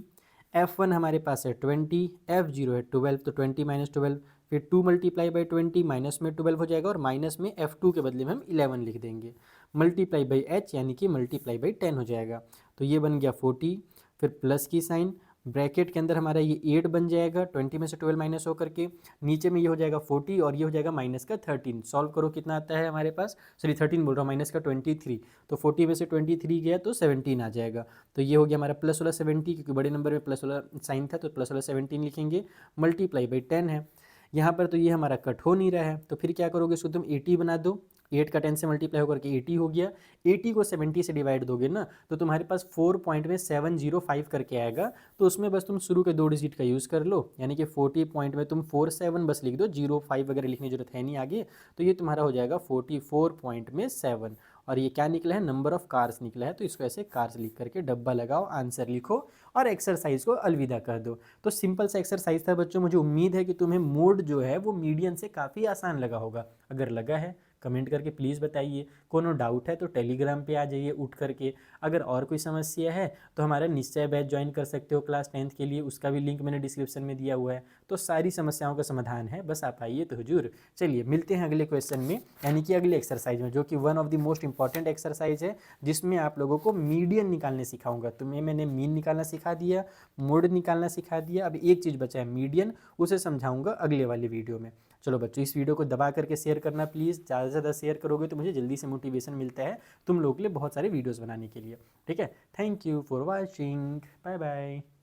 F1 हमारे पास है 20, F0 है 12, तो 20 माइनस 12, फिर 2 मल्टीप्लाई बाई 20 माइनस में 12 हो जाएगा, और माइनस में F2 के बदले में हम 11 लिख देंगे, मल्टीप्लाई बाई H यानी कि मल्टीप्लाई बाई 10 हो जाएगा। तो ये बन गया 40, फिर प्लस की साइन, ब्रैकेट के अंदर हमारा ये 8 बन जाएगा, 20 में से 12 माइनस होकर के, नीचे में ये हो जाएगा 40 और ये हो जाएगा माइनस का 13। सॉल्व करो कितना आता है हमारे पास, सॉरी 13 बोल रहा हूँ, माइनस का 23, तो 40 में से 23 गया तो 17 आ जाएगा। तो ये हो गया हमारा प्लस वाला 70, क्योंकि बड़े नंबर में प्लस वाला साइन था तो प्लस वाला 17 लिखेंगे, मल्टीप्लाई बाई 10 है। यहाँ पर तो ये हमारा कट हो नहीं रहा है, तो फिर क्या करोगे, इसको तुम 80 बना दो, 8 का 10 से मल्टीप्लाई होकर के 80 हो गया। 80 को 70 से डिवाइड दोगे ना तो तुम्हारे पास 4 पॉइंट में 705 करके आएगा। तो उसमें बस तुम शुरू के 2 डिजिट का यूज़ कर लो, यानी कि 40 पॉइंट में तुम 47 बस लिख दो, 05 वगैरह लिखने की जरूरत है नहीं आगे। तो ये तुम्हारा हो जाएगा 44 पॉइंट में 7। और ये क्या निकला है, नंबर ऑफ कार्स निकला है। तो इसको ऐसे कार्स लिख करके डब्बा लगाओ, आंसर लिखो और एक्सरसाइज को अलविदा कर दो। तो सिंपल सा एक्सरसाइज था बच्चों, मुझे उम्मीद है कि तुम्हें मोड जो है वो मीडियन से काफ़ी आसान लगा होगा। अगर लगा है कमेंट करके प्लीज़ बताइए। कोनो डाउट है तो टेलीग्राम पे आ जाइए उठ करके। अगर और कोई समस्या है तो हमारा निश्चय बैच ज्वाइन कर सकते हो क्लास 10th के लिए, उसका भी लिंक मैंने डिस्क्रिप्शन में दिया हुआ है। तो सारी समस्याओं का समाधान है, बस आप आइए तो हुजूर। चलिए मिलते हैं अगले क्वेश्चन में, यानी कि अगले एक्सरसाइज में, जो कि one of the most important exercise है, जिसमें आप लोगों को मीडियन निकालने सिखाऊंगा। तुम्हें मैंने मीन निकालना सिखा दिया, मोड निकालना सिखा दिया, अब एक चीज़ बचा है मीडियन, उसे समझाऊंगा अगले वाले वीडियो में। चलो बच्चों, इस वीडियो को दबा करके शेयर करना प्लीज़, ज़्यादा से ज़्यादा शेयर करोगे तो मुझे जल्दी से मोटिवेशन मिलता है तुम लोग के लिए बहुत सारे वीडियोस बनाने के लिए। ठीक है, thank you for watching, bye bye.